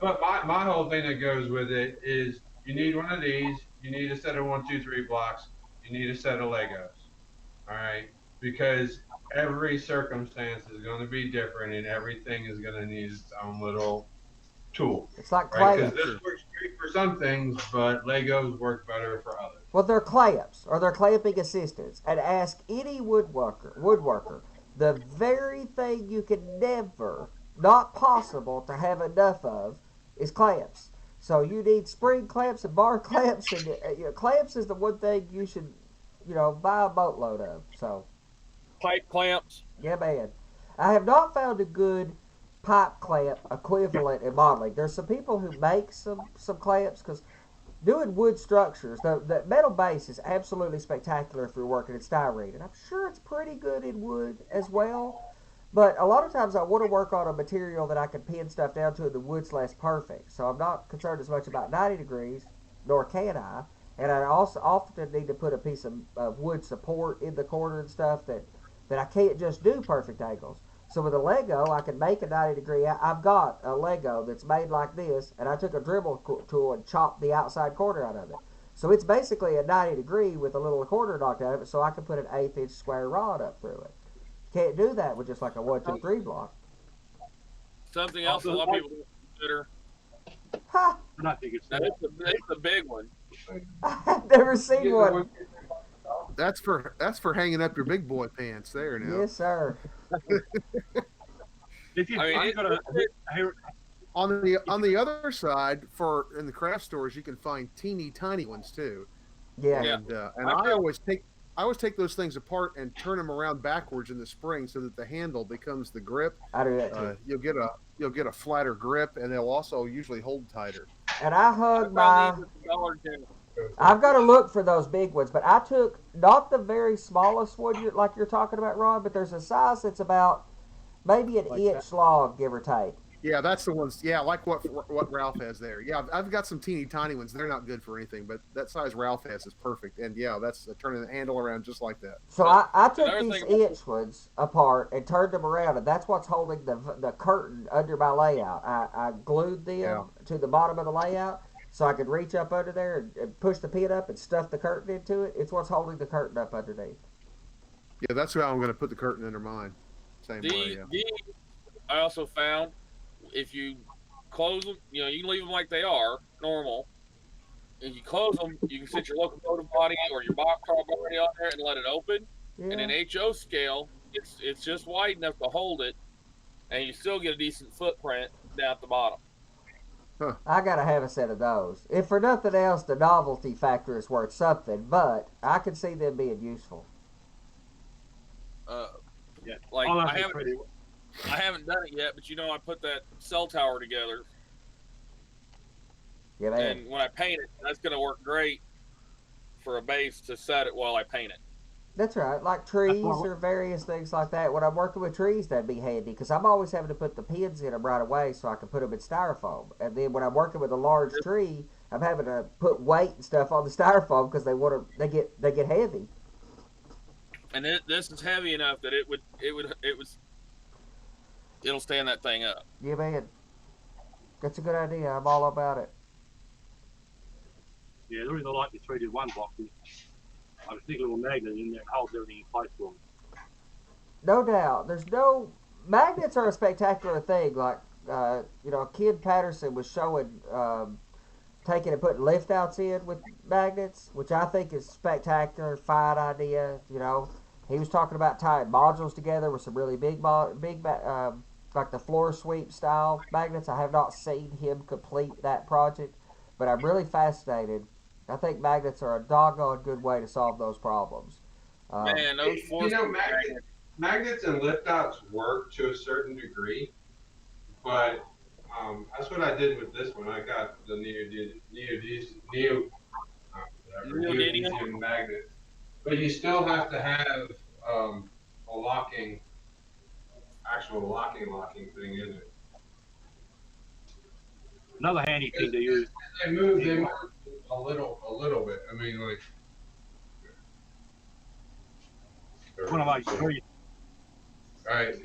But my whole thing that goes with it is you need one of these. You need a set of 1, 2, 3 blocks. You need a set of Legos. All right, because every circumstance is going to be different, and everything is going to need its own little tool. It's like right? clamps. Because this works great for some things, but Legos work better for others. Well, they're clamps or they're clamping assistants, and ask any woodworker. The very thing you can never, not possible to have enough of, is clamps. So you need spring clamps and bar clamps, and clamps is the one thing you should, buy a boatload of. So, Pipe clamps. yeah, man. I have not found a good pipe clamp equivalent in modeling. There's some people who make some clamps because doing wood structures, the metal base is absolutely spectacular if you're working in styrene, and I'm sure it's pretty good in wood as well. But a lot of times I want to work on a material that I can pin stuff down to and the wood's less perfect. So I'm not concerned as much about 90 degrees, nor can I. And I also often need to put a piece of wood support in the corner and stuff that I can't just do perfect angles. So with a Lego, I can make a 90 degree. I've got a Lego that's made like this, and I took a Dremel tool and chopped the outside corner out of it. So it's basically a 90 degree with a little corner knocked out of it, so I can put an 1/8 inch square rod up through it. Can't do that with just like a 1, 2, 3 block. Something else a lot of people don't consider. Ha! It's a big one. I've never seen one. That's for hanging up your big boy pants there now. Yes, sir. On the other side, in the craft stores, you can find teeny tiny ones too. Yeah. And I always take those things apart and turn them around backwards in the spring so that the handle becomes the grip. I do that too. You'll get a flatter grip, and they'll also usually hold tighter. And I hug I've got to look for those big ones, but I took not the very smallest one you're talking about, Ron, but there's a size that's about maybe an inch long, give or take. Yeah, that's the ones. Yeah, like what Ralph has there. Yeah, I've got some teeny tiny ones. They're not good for anything, but that size Ralph has is perfect. And yeah, that's turning the handle around just like that. So I took Another these thing, inch ones apart and turned them around, and that's what's holding the curtain under my layout. I glued them Yeah. to the bottom of the layout so I could reach up under there and push the pin up and stuff the curtain into it. It's what's holding the curtain up underneath. Yeah, that's how I'm going to put the curtain under mine. Same way. these, Yeah. these I also found if you close them, you can leave them like they are, normal. If you close them, you can sit your locomotive body or your boxcar body on there and let it open. And Yeah. in HO scale, it's just wide enough to hold it, and you still get a decent footprint down at the bottom. I gotta have a set of those. If for nothing else, the novelty factor is worth something, but I can see them being useful. Yeah. Like I'll I have haven't, I haven't done it yet, but I put that cell tower together, Yeah, man. and when I paint it, that's gonna work great for a base to set it while I paint it. That's right. Like trees why- or various things like that. When I'm working with trees, that'd be handy because I'm always having to put the pins in them right away so I can put them in styrofoam. And then when I'm working with a large tree, I'm having to put weight and stuff on the styrofoam because they get heavy. And this is heavy enough that it'll stand that thing up. Yeah, man. That's a good idea. I'm all about it. Yeah, the reason I like the 3-to-1 box is I stick a little magnet in there and holds everything in place for me. No doubt. There's no magnets are a spectacular thing. Like Kid Patterson was showing taking and putting lift outs in with magnets, which I think is spectacular, fine idea. He was talking about tying modules together with some really big like the floor sweep style magnets. I have not seen him complete that project, but I'm really fascinated. I think magnets are a doggone good way to solve those problems. Man, those Magnets and lift outs work to a certain degree, but that's what I did with this one. I got the neodymium magnets, but you still have to have a actual locking thing in it. Another handy thing to use. They move a little bit. I mean, like. One of my three. All right.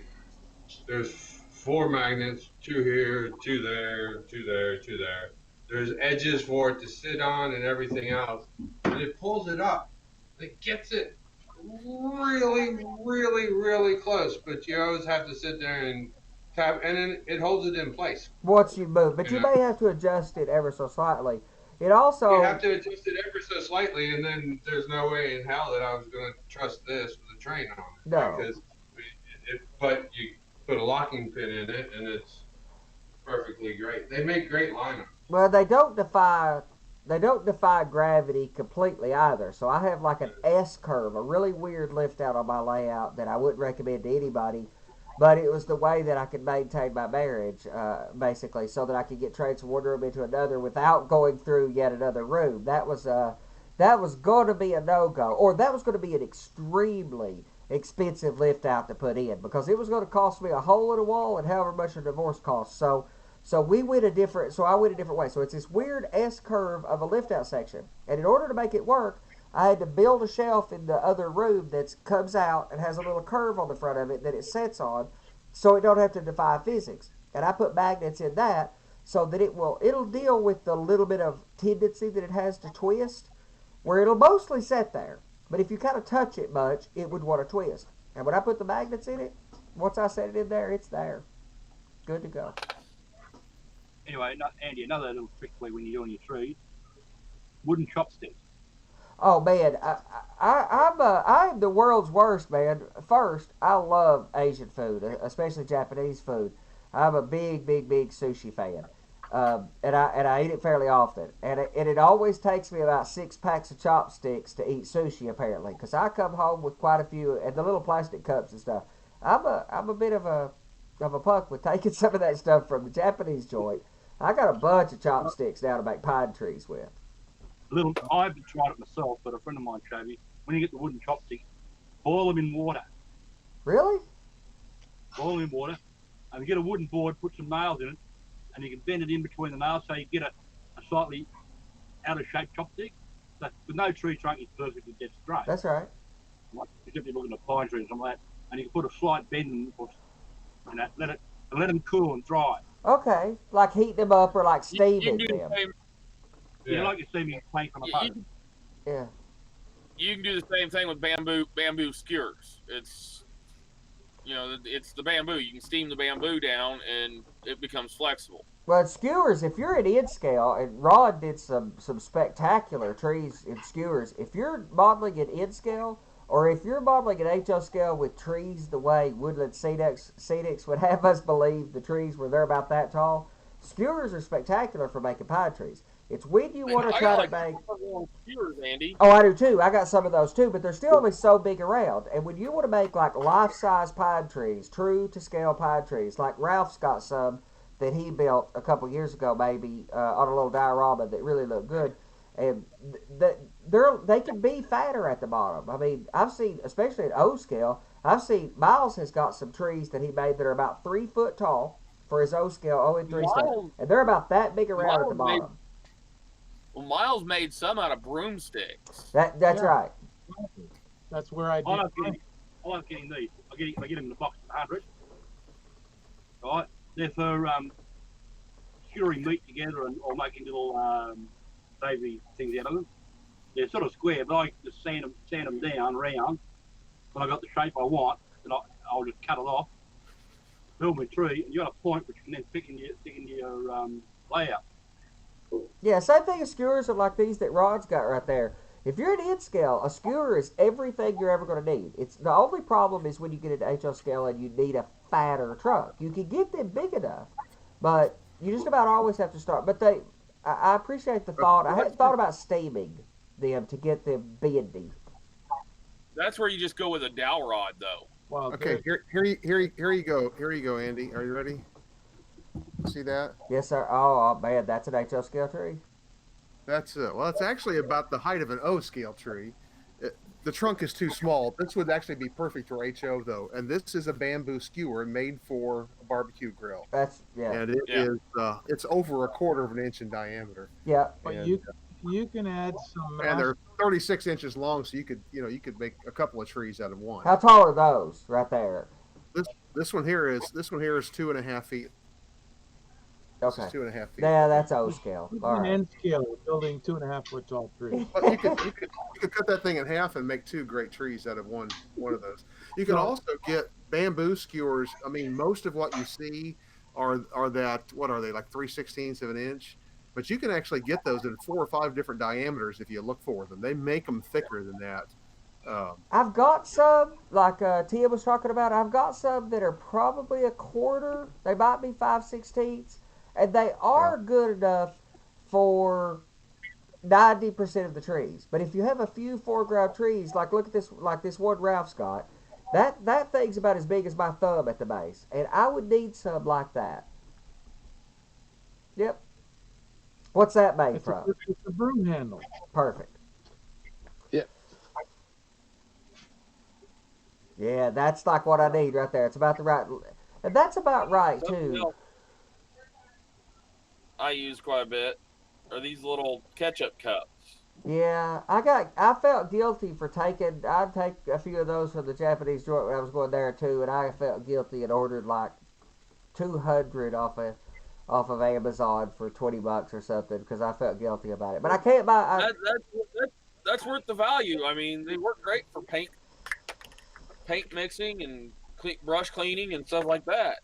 There's 4 magnets, 2 here, 2 there, 2 there, 2 there. There's edges for it to sit on and everything else. And it pulls it up. It gets it really, really, really close, but you always have to sit there and tap, and then it holds it in place. Once you move, but you may have to adjust it ever so slightly. It also You have to adjust it ever so slightly, and then there's no way in hell that I was going to trust this with a train on it. No. Because but you put a locking pin in it, and it's perfectly great. They make great lineups. Well, they don't defy gravity completely either. So I have like an S curve, a really weird lift out on my layout that I wouldn't recommend to anybody. But it was the way that I could maintain my marriage, basically, so that I could get trains from one room into another without going through yet another room. That was going to be a no-go, or that was going to be an extremely expensive lift out to put in because it was going to cost me a hole in a wall and however much a divorce costs. So I went a different way. So it's this weird S curve of a lift out section, and in order to make it work, I had to build a shelf in the other room that comes out and has a little curve on the front of it that it sets on, so it don't have to defy physics. And I put magnets in that so that it'll deal with the little bit of tendency that it has to twist, where it'll mostly set there. But if you kind of touch it much, it would want to twist. And when I put the magnets in it, once I set it in there, it's there, good to go. Anyway, Andy, another little trick for you when you're doing your trees: wooden chopsticks. Oh man, I am the world's worst, man. First, I love Asian food, especially Japanese food. I'm a big sushi fan, and I eat it fairly often. And it always takes me about 6 packs of chopsticks to eat sushi, apparently, because I come home with quite a few and the little plastic cups and stuff. I'm a bit of a punk with taking some of that stuff from the Japanese joint. I got a bunch of chopsticks now to make pine trees with. I haven't tried it myself, but a friend of mine showed me. When you get the wooden chopsticks, boil them in water. Really? Boil them in water. and you get a wooden board, put some nails in it, and you can bend it in between the nails so you get a slightly out of shape chopstick. So with no tree trunk, it's perfectly dead straight. That's right. Like, except you're looking at pine trees and something like that, and you can put a slight bend in, and that, let them cool and dry. Okay, like heating them up or like You can steaming do the them. same. Yeah, like you see me playing from a boat. Yeah. You can do the same thing with bamboo skewers. It's it's the bamboo. You can steam the bamboo down and it becomes flexible. Well, skewers, if you're at end scale, and Rod did some spectacular trees in skewers. If you're modeling at end scale, or if you're modeling at HO scale with trees the way Woodland Scenics would have us believe the trees were there about that tall, skewers are spectacular for making pine trees. It's when you want to I try got to make. skewers, Andy. Oh, I do too. I got some of those too, but they're still only so big around. And when you want to make like life-size pine trees, true to scale pine trees, like Ralph's got some that he built a couple years ago, maybe on a little diorama that really looked good, and they can be fatter at the bottom. I mean, I've seen, especially at O scale, I've seen Miles has got some trees that he made that are about 3 foot tall for his O scale, O and 3 scale, and they're about that big around at the bottom. Miles made some out of broomsticks. That's right. That's where I I do. like getting these. I get them in the box for 100. Right? They're for skewering meat together or making little savoury things out of them. They're sort of square, but I just sand them down round. When I got the shape I want, then I'll just cut it off, build my tree, and you got a point which you can then stick into your layout. Yeah, same thing as skewers are like these that Rod's got right there. If you're at end scale, a skewer is everything you're ever going to need. It's the only problem is when you get into HO scale and you need a fatter trunk. You can get them big enough, but you just about always have to start. But I appreciate the thought. I hadn't thought about steaming them to get them bendy. That's where you just go with a dowel rod, though. Well, Okay, here you go. Here you go, Andy. Are you ready? See that? Yes, sir. Oh man, that's an HO scale tree. That's well, it's actually about the height of an O scale tree. The trunk is too small. This would actually be perfect for HO though, and this is a bamboo skewer made for a barbecue grill. That's yeah. And it is it's over 1/4 of an inch in diameter. Yeah. but And, you can add some. and they're 36 inches long, so you could make a couple of trees out of one. How tall are those right there? This one here is 2.5 feet. This Okay. is 2.5 feet. Yeah, that's O scale. You All can right. end scale with building 2.5 foot tall trees. But you could cut that thing in half and make 2 great trees out of one of those. You can also get bamboo skewers. I mean, most of what you see are that, what are they, like 3/16 of an inch? But you can actually get those in 4 or 5 different diameters if you look for them. They make them thicker than that. I've got some, like Tia was talking about, I've got some that are probably 1/4. They might be 5/16, and they are good enough for 90% of the trees. But if you have a few foreground trees, like look at this, like this one Ralph's got, that thing's about as big as my thumb at the base, and I would need some like that. Yep. What's that made from? It's a broom handle. Perfect. Yeah, that's like what I need right there. It's about the right, and that's about right Something too. else I use quite a bit are these little ketchup cups. Yeah, I felt guilty for taking. I'd take a few of those from the Japanese joint when I was going there too, and I felt guilty and ordered like 200 off of Amazon for $20 or something because I felt guilty about it. But I can't buy. That's worth the value. I mean, they work great for paint mixing and brush cleaning and stuff like that.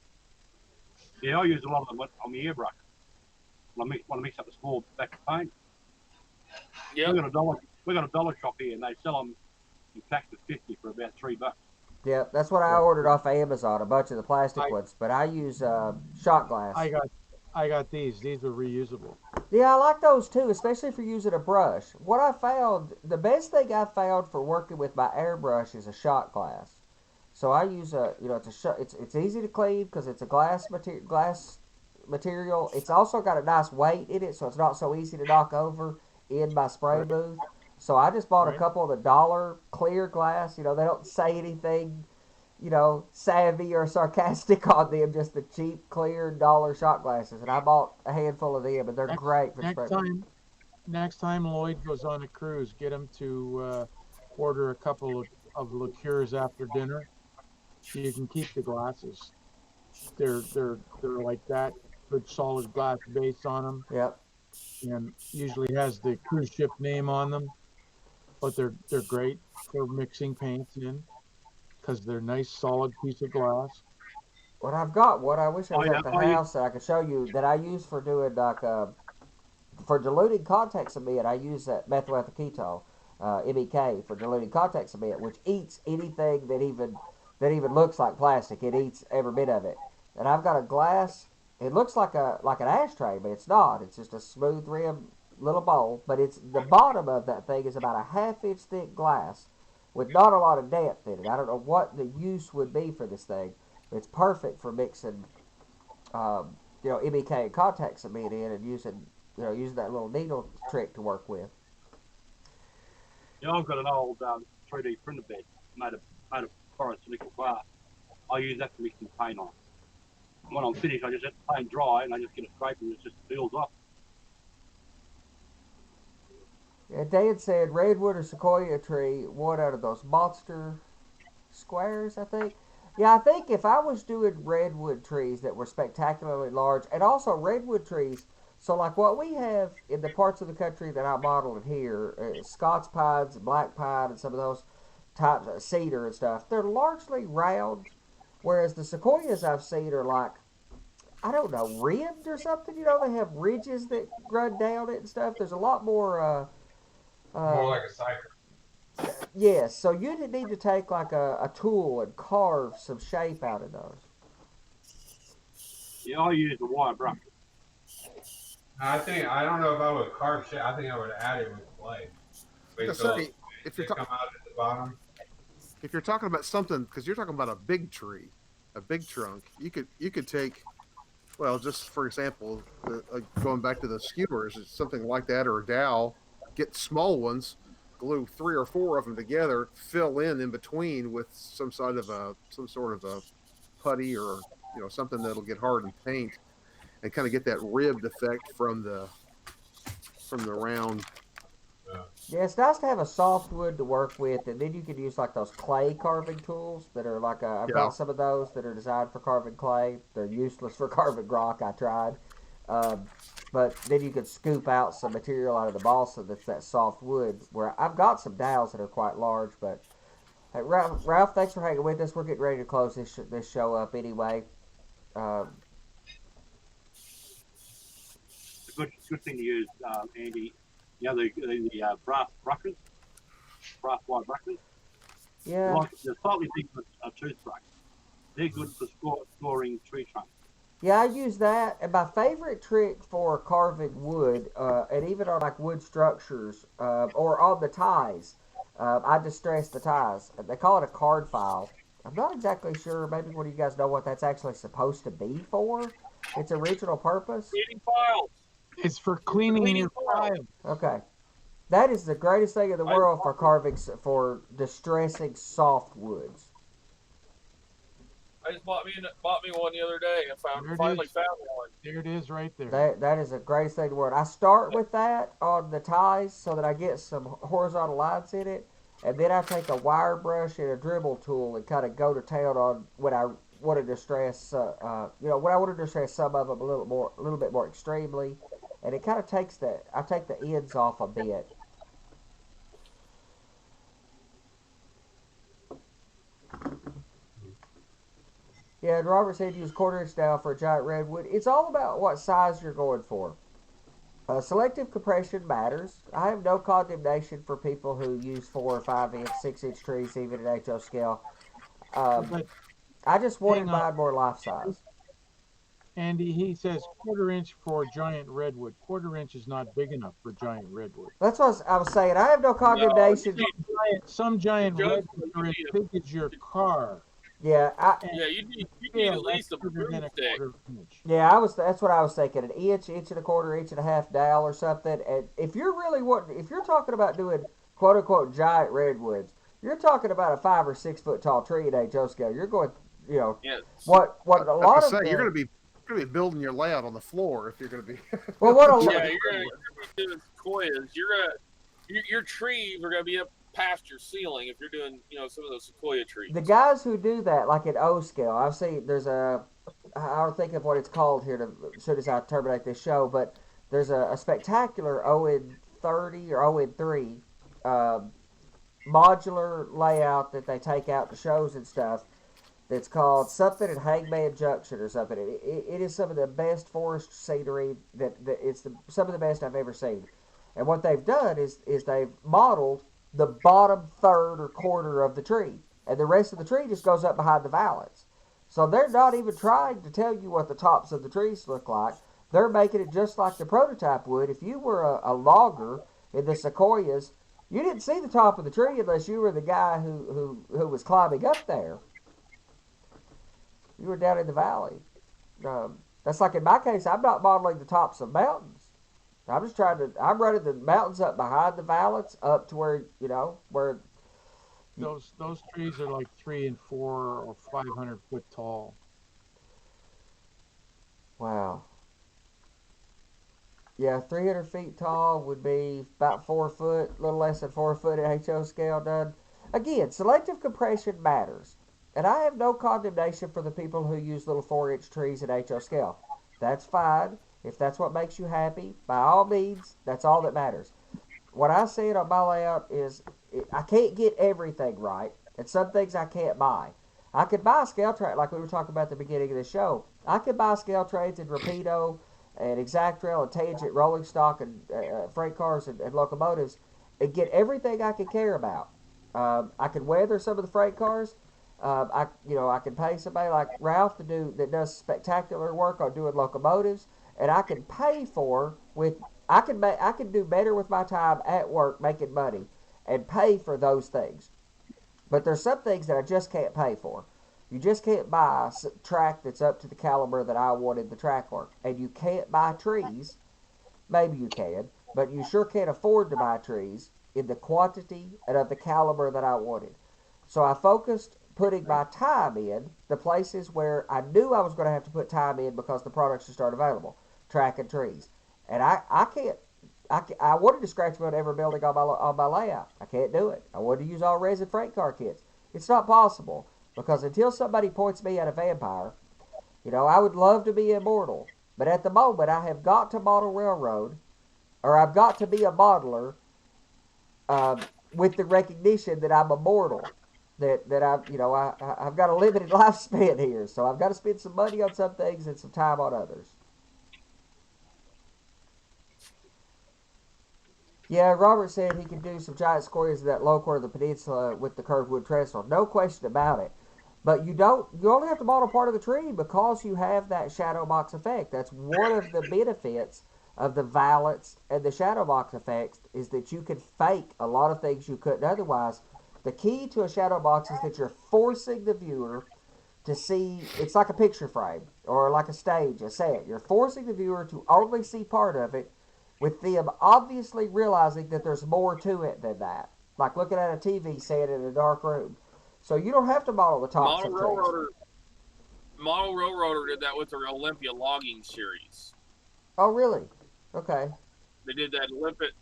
Yeah, I use a lot of them on the airbrush. When I want to mix up a small batch of paint. Yeah. We got a dollar shop here, and they sell them in packs of 50 for about $3. Yeah, that's what I ordered off of Amazon, a bunch of the plastic ones. But I use shot glass. I got these. These are reusable. Yeah, I like those too, especially if you're using a brush. What I found, the best thing I found for working with my airbrush is a shot glass. So I use it's easy to clean because it's a glass material. It's also got a nice weight in it, so it's not so easy to knock over in my spray booth. So I just bought a couple of the dollar clear glass. They don't say anything savvy or sarcastic on them. Just the cheap, clear dollar shot glasses, and I bought a handful of them, and they're Next, great for next spray. next time Lloyd goes on a cruise, get him to order a couple of liqueurs after dinner. You can keep the glasses. They're like that. Good solid glass base on them, Yep. and usually has the cruise ship name on them. But they're great for mixing paints in because they're nice solid piece of glass. What I've got, what I wish I Oh was yeah, at the I use house that I could show you that I use for doing for diluting contact cement. I use that methyl ketone, MEK for diluting contact cement, which eats anything that even looks like plastic. It eats every bit of it. And I've got a glass. It looks like an ashtray, but it's not. It's just a smooth rim little bowl. But it's the bottom of that thing is about a half-inch thick glass with not a lot of depth in it. I don't know what the use would be for this thing, but it's perfect for mixing MEK and contact cement in and using that little needle trick to work with. Yeah, I've got an old 3D printer bed made of borosilicate glass. I use that for mixing paint on. When I'm finished, I just let the paint dry and I just get a scraper and it just peels off. And Dan said redwood or sequoia tree, one out of those monster squares, I think. Yeah, I think if I was doing redwood trees that were spectacularly large, and also redwood trees, so like what we have in the parts of the country that I modeled here, Scots pines, black pine, and some of those types of cedar and stuff, they're largely round, whereas the sequoias I've seen are like, I don't know, ribbed or something. They have ridges that run down it and stuff. There's a lot more. More Uh, like a cycle. yes, so you need to take like a tool and carve some shape out of those. Yeah, I use the wire brush. I don't know if I would carve shit. I think I would add it with clay. I Wait till say, if they you're come out at the bottom. if you're talking about something, because you're talking about a big tree, a big trunk, you could take, well, just for example, going back to the skewers, it's something like that, or a dowel. Get small ones, glue 3 or 4 of them together, fill in between with some sort of a putty, or something that'll get hard and paint, and kind of get that ribbed effect from the round. Yeah, it's nice to have a soft wood to work with, and then you can use like those clay carving tools that are like I've Yeah. got some of those that are designed for carving clay. They're useless for carving rock. I tried, um, but then you can scoop out some material out of the balsa that's that soft wood. Where I've got some dowels that are quite large, but hey, Ralph, thanks for hanging with us. We're getting ready to close this show up anyway. Um, It's a good thing to use, Andy. The brass brushes, brass wire brushes. yeah, They're slightly bigger than a toothbrush. They're good for scoring tree trunks. Yeah, I use that. And my favorite trick for carving wood, and even on like wood structures, or on the ties, I distress the ties. They call it a card file. I'm not exactly sure. Maybe one of you guys know what that's actually supposed to be for. Its original purpose. Cleaning files. It's for cleaning your file. Okay, that is the greatest thing in the world for carving for distressing soft woods. I just bought me one the other day and finally found one. There it is, right there. That is the greatest thing in the world. I start with that on the ties so that I get some horizontal lines in it, and then I take a wire brush and a dribble tool and kind of go to town on when I want to distress, when I want to distress some of them a little bit more extremely, and it kind of I take the ends off a bit. Yeah, and Robert said use quarter-inch dowel for a giant redwood. It's all about what size you're going for. Selective compression matters. I have no condemnation for people who use 4 or 5 inch, 6 inch trees, even at HO scale. But I just wanted hang on. mine more life size. Andy, he says quarter-inch for giant redwood. Quarter-inch is not big enough for giant redwood. That's what I was saying. I have no condemnation. Some giant Just- redwoods are as big as your car. Yeah, Yeah, you need Yeah, at least a that's bigger than a broomstick. quarter-inch. that's what I was thinking. An inch, inch and a quarter, inch and a half dowel or something. And if you're talking about doing quote unquote giant redwoods, you're talking about a 5 or 6 foot tall tree at HO scale. You're going, you know, Yeah. what I a was lot gonna of say, you're the, gonna be building your layout on the floor if you're gonna be. well, what a building lot, Yeah, your you're gonna be doing sequoias. Your trees are gonna be up past your ceiling if you're doing, some of those sequoia trees. the guys who do that, like at O scale, I've seen there's I'll think of what it's called here as soon as I terminate this show, but there's a spectacular ON30 or ON3 modular layout that they take out to shows and stuff. That's called something at Hangman Junction or something. It is some of the best forest scenery some of the best I've ever seen. And what they've done is they've modeled the bottom third or quarter of the tree, and the rest of the tree just goes up behind the valleys. So they're not even trying to tell you what the tops of the trees look like. They're making it just like the prototype would. If you were a logger in the sequoias, you didn't see the top of the tree unless you were the guy who was climbing up there. You were down in the valley. That's like in my case, I'm not modeling the tops of mountains. I'm running the mountains up behind the valleys up to where, where. Those trees are like 300 and 400 or 500 foot tall. Wow. Yeah, 300 feet tall would be about 4 foot, a little less than 4 foot at HO scale done. Again, selective compression matters. And I have no condemnation for the people who use little 4-inch trees at HO scale. That's fine. If that's what makes you happy, by all means, that's all that matters. What I said on my layout is I can't get everything right, and some things I can't buy. I could buy a scale train, like we were talking about at the beginning of the show. I could buy scale trains in Rapido and Exact Rail and Tangent, rolling stock, and freight cars and locomotives, and get everything I could care about. I could weather some of the freight cars. I can pay somebody like Ralph that does spectacular work on doing locomotives, and I can pay for with I can do better with my time at work making money and pay for those things. But there's some things that I just can't pay for. You just can't buy a track that's up to the caliber that I wanted the track work, and you can't buy trees. Maybe you can, but you sure can't afford to buy trees in the quantity and of the caliber that I wanted. So I focused putting my time in the places where I knew I was going to have to put time in because the products just aren't available. Track and trees. And I can't. I wanted to scratch about every building on my layout. I can't do it. I wanted to use all resin freight car kits. It's not possible because until somebody points me at a vampire, I would love to be immortal. But at the moment, I have got to model railroad, or I've got to be a modeler with the recognition that I'm immortal. That I've got a limited lifespan here, so I've got to spend some money on some things and some time on others. Yeah, Robert said he could do some giant squares in that low corner of the peninsula with the curved wood trestle. No question about it. But you only have to model part of the tree because you have that shadow box effect. That's one of the benefits of the valance and the shadow box effects is that you can fake a lot of things you couldn't otherwise. The key to a shadow box is that you're forcing the viewer to see, it's like a picture frame or like a stage, a set. You're forcing the viewer to only see part of it with them obviously realizing that there's more to it than that. Like looking at a TV set in a dark room. So you don't have to model the tops of trees. Model Railroader did that with their Olympia logging series. Oh, really? Okay. They did that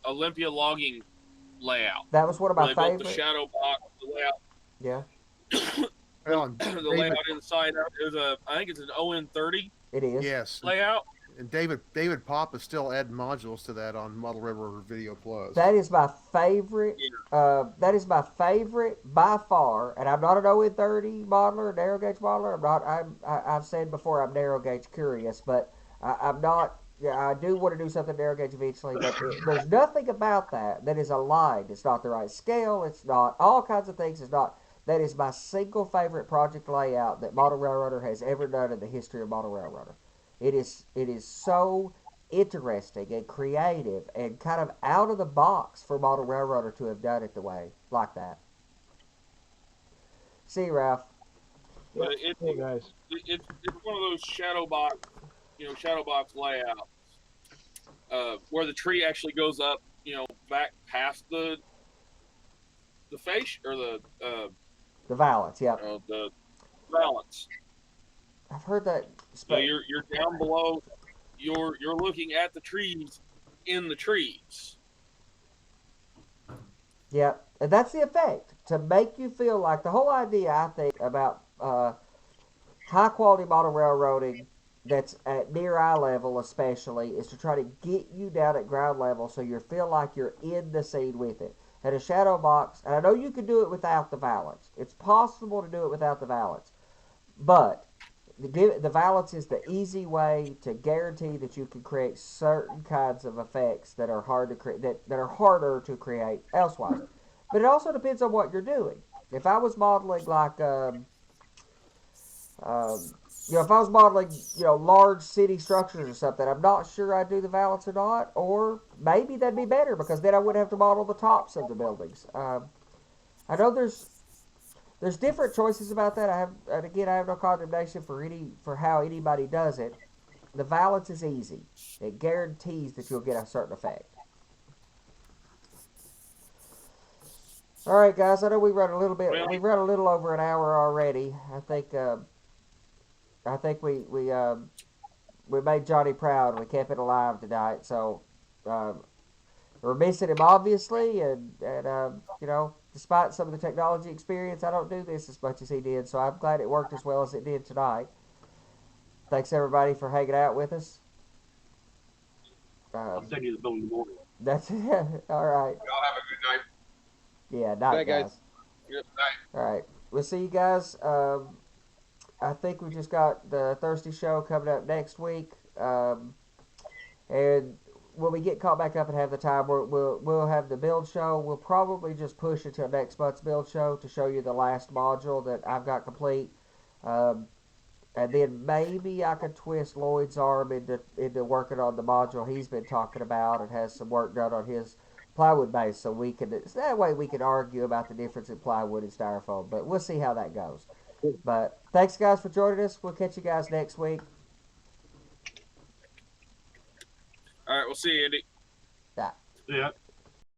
Olympia logging layout. That was one of my favorites. Built the shadow box, the layout. Yeah. The layout inside. I think it's an ON30. It is. Yes. Layout. And David Pop is still adding modules to that on Model Railroad Video Plus. That is my favorite. That is my favorite by far. And I'm not an ON30 modeler, narrow gauge modeler. I've said before I'm narrow gauge curious, but I'm not. Yeah, I do want to do something narrow gauge eventually, but there's nothing about that is aligned. It's not the right scale. It's not all kinds of things. It's not. That is my single favorite project layout that Model Railroader has ever done in the history of Model Railroader. It is so interesting and creative and kind of out of the box for Model Railroader to have done it the way like that. See you, Ralph. Hey guys. It's one of those shadow box layouts where the tree actually goes up, back past the the face or The valance, yep. the balance. I've heard that. So you're down below. You're looking at the trees in the trees. Yeah, and that's the effect to make you feel like the whole idea. I think about high quality model railroading that's at near eye level, especially, is to try to get you down at ground level so you feel like you're in the scene with it. And a shadow box, and I know you can do it without the valance. It's possible to do it without the valance, but the valance is the easy way to guarantee that you can create certain kinds of effects that are hard to create that are harder to create elsewise. But it also depends on what you're doing. If I was modeling like if I was modeling large city structures or something, I'm not sure I'd do the valance or not, or maybe that'd be better because then I wouldn't have to model the tops of the buildings. I know there's different choices about that. And again, I have no condemnation for how anybody does it. The valance is easy. It guarantees that you'll get a certain effect. All right, guys. I know we run a little bit. We've run a little over an hour already. I think we made Johnny proud. We kept it alive tonight. So we're missing him obviously, and despite some of the technology experience, I don't do this as much as he did. So I'm glad it worked as well as it did tonight. Thanks everybody for hanging out with us. I'll send you the bill in the morning. That's all right. Y'all have a good night. Yeah, night, guys. Good night. All right, we'll see you guys. I think we just got the Thirsty show coming up next week, and when we get caught back up and have the time, we'll have the build show. We'll probably just push until next month's build show to show you the last module that I've got complete. And then maybe I could twist Lloyd's arm into working on the module he's been talking about and has some work done on his plywood base, so that way we can argue about the difference in plywood and styrofoam. But we'll see how that goes. But thanks guys for joining us. We'll catch you guys next week. All right, we'll see you, Andy. Yeah. Yeah.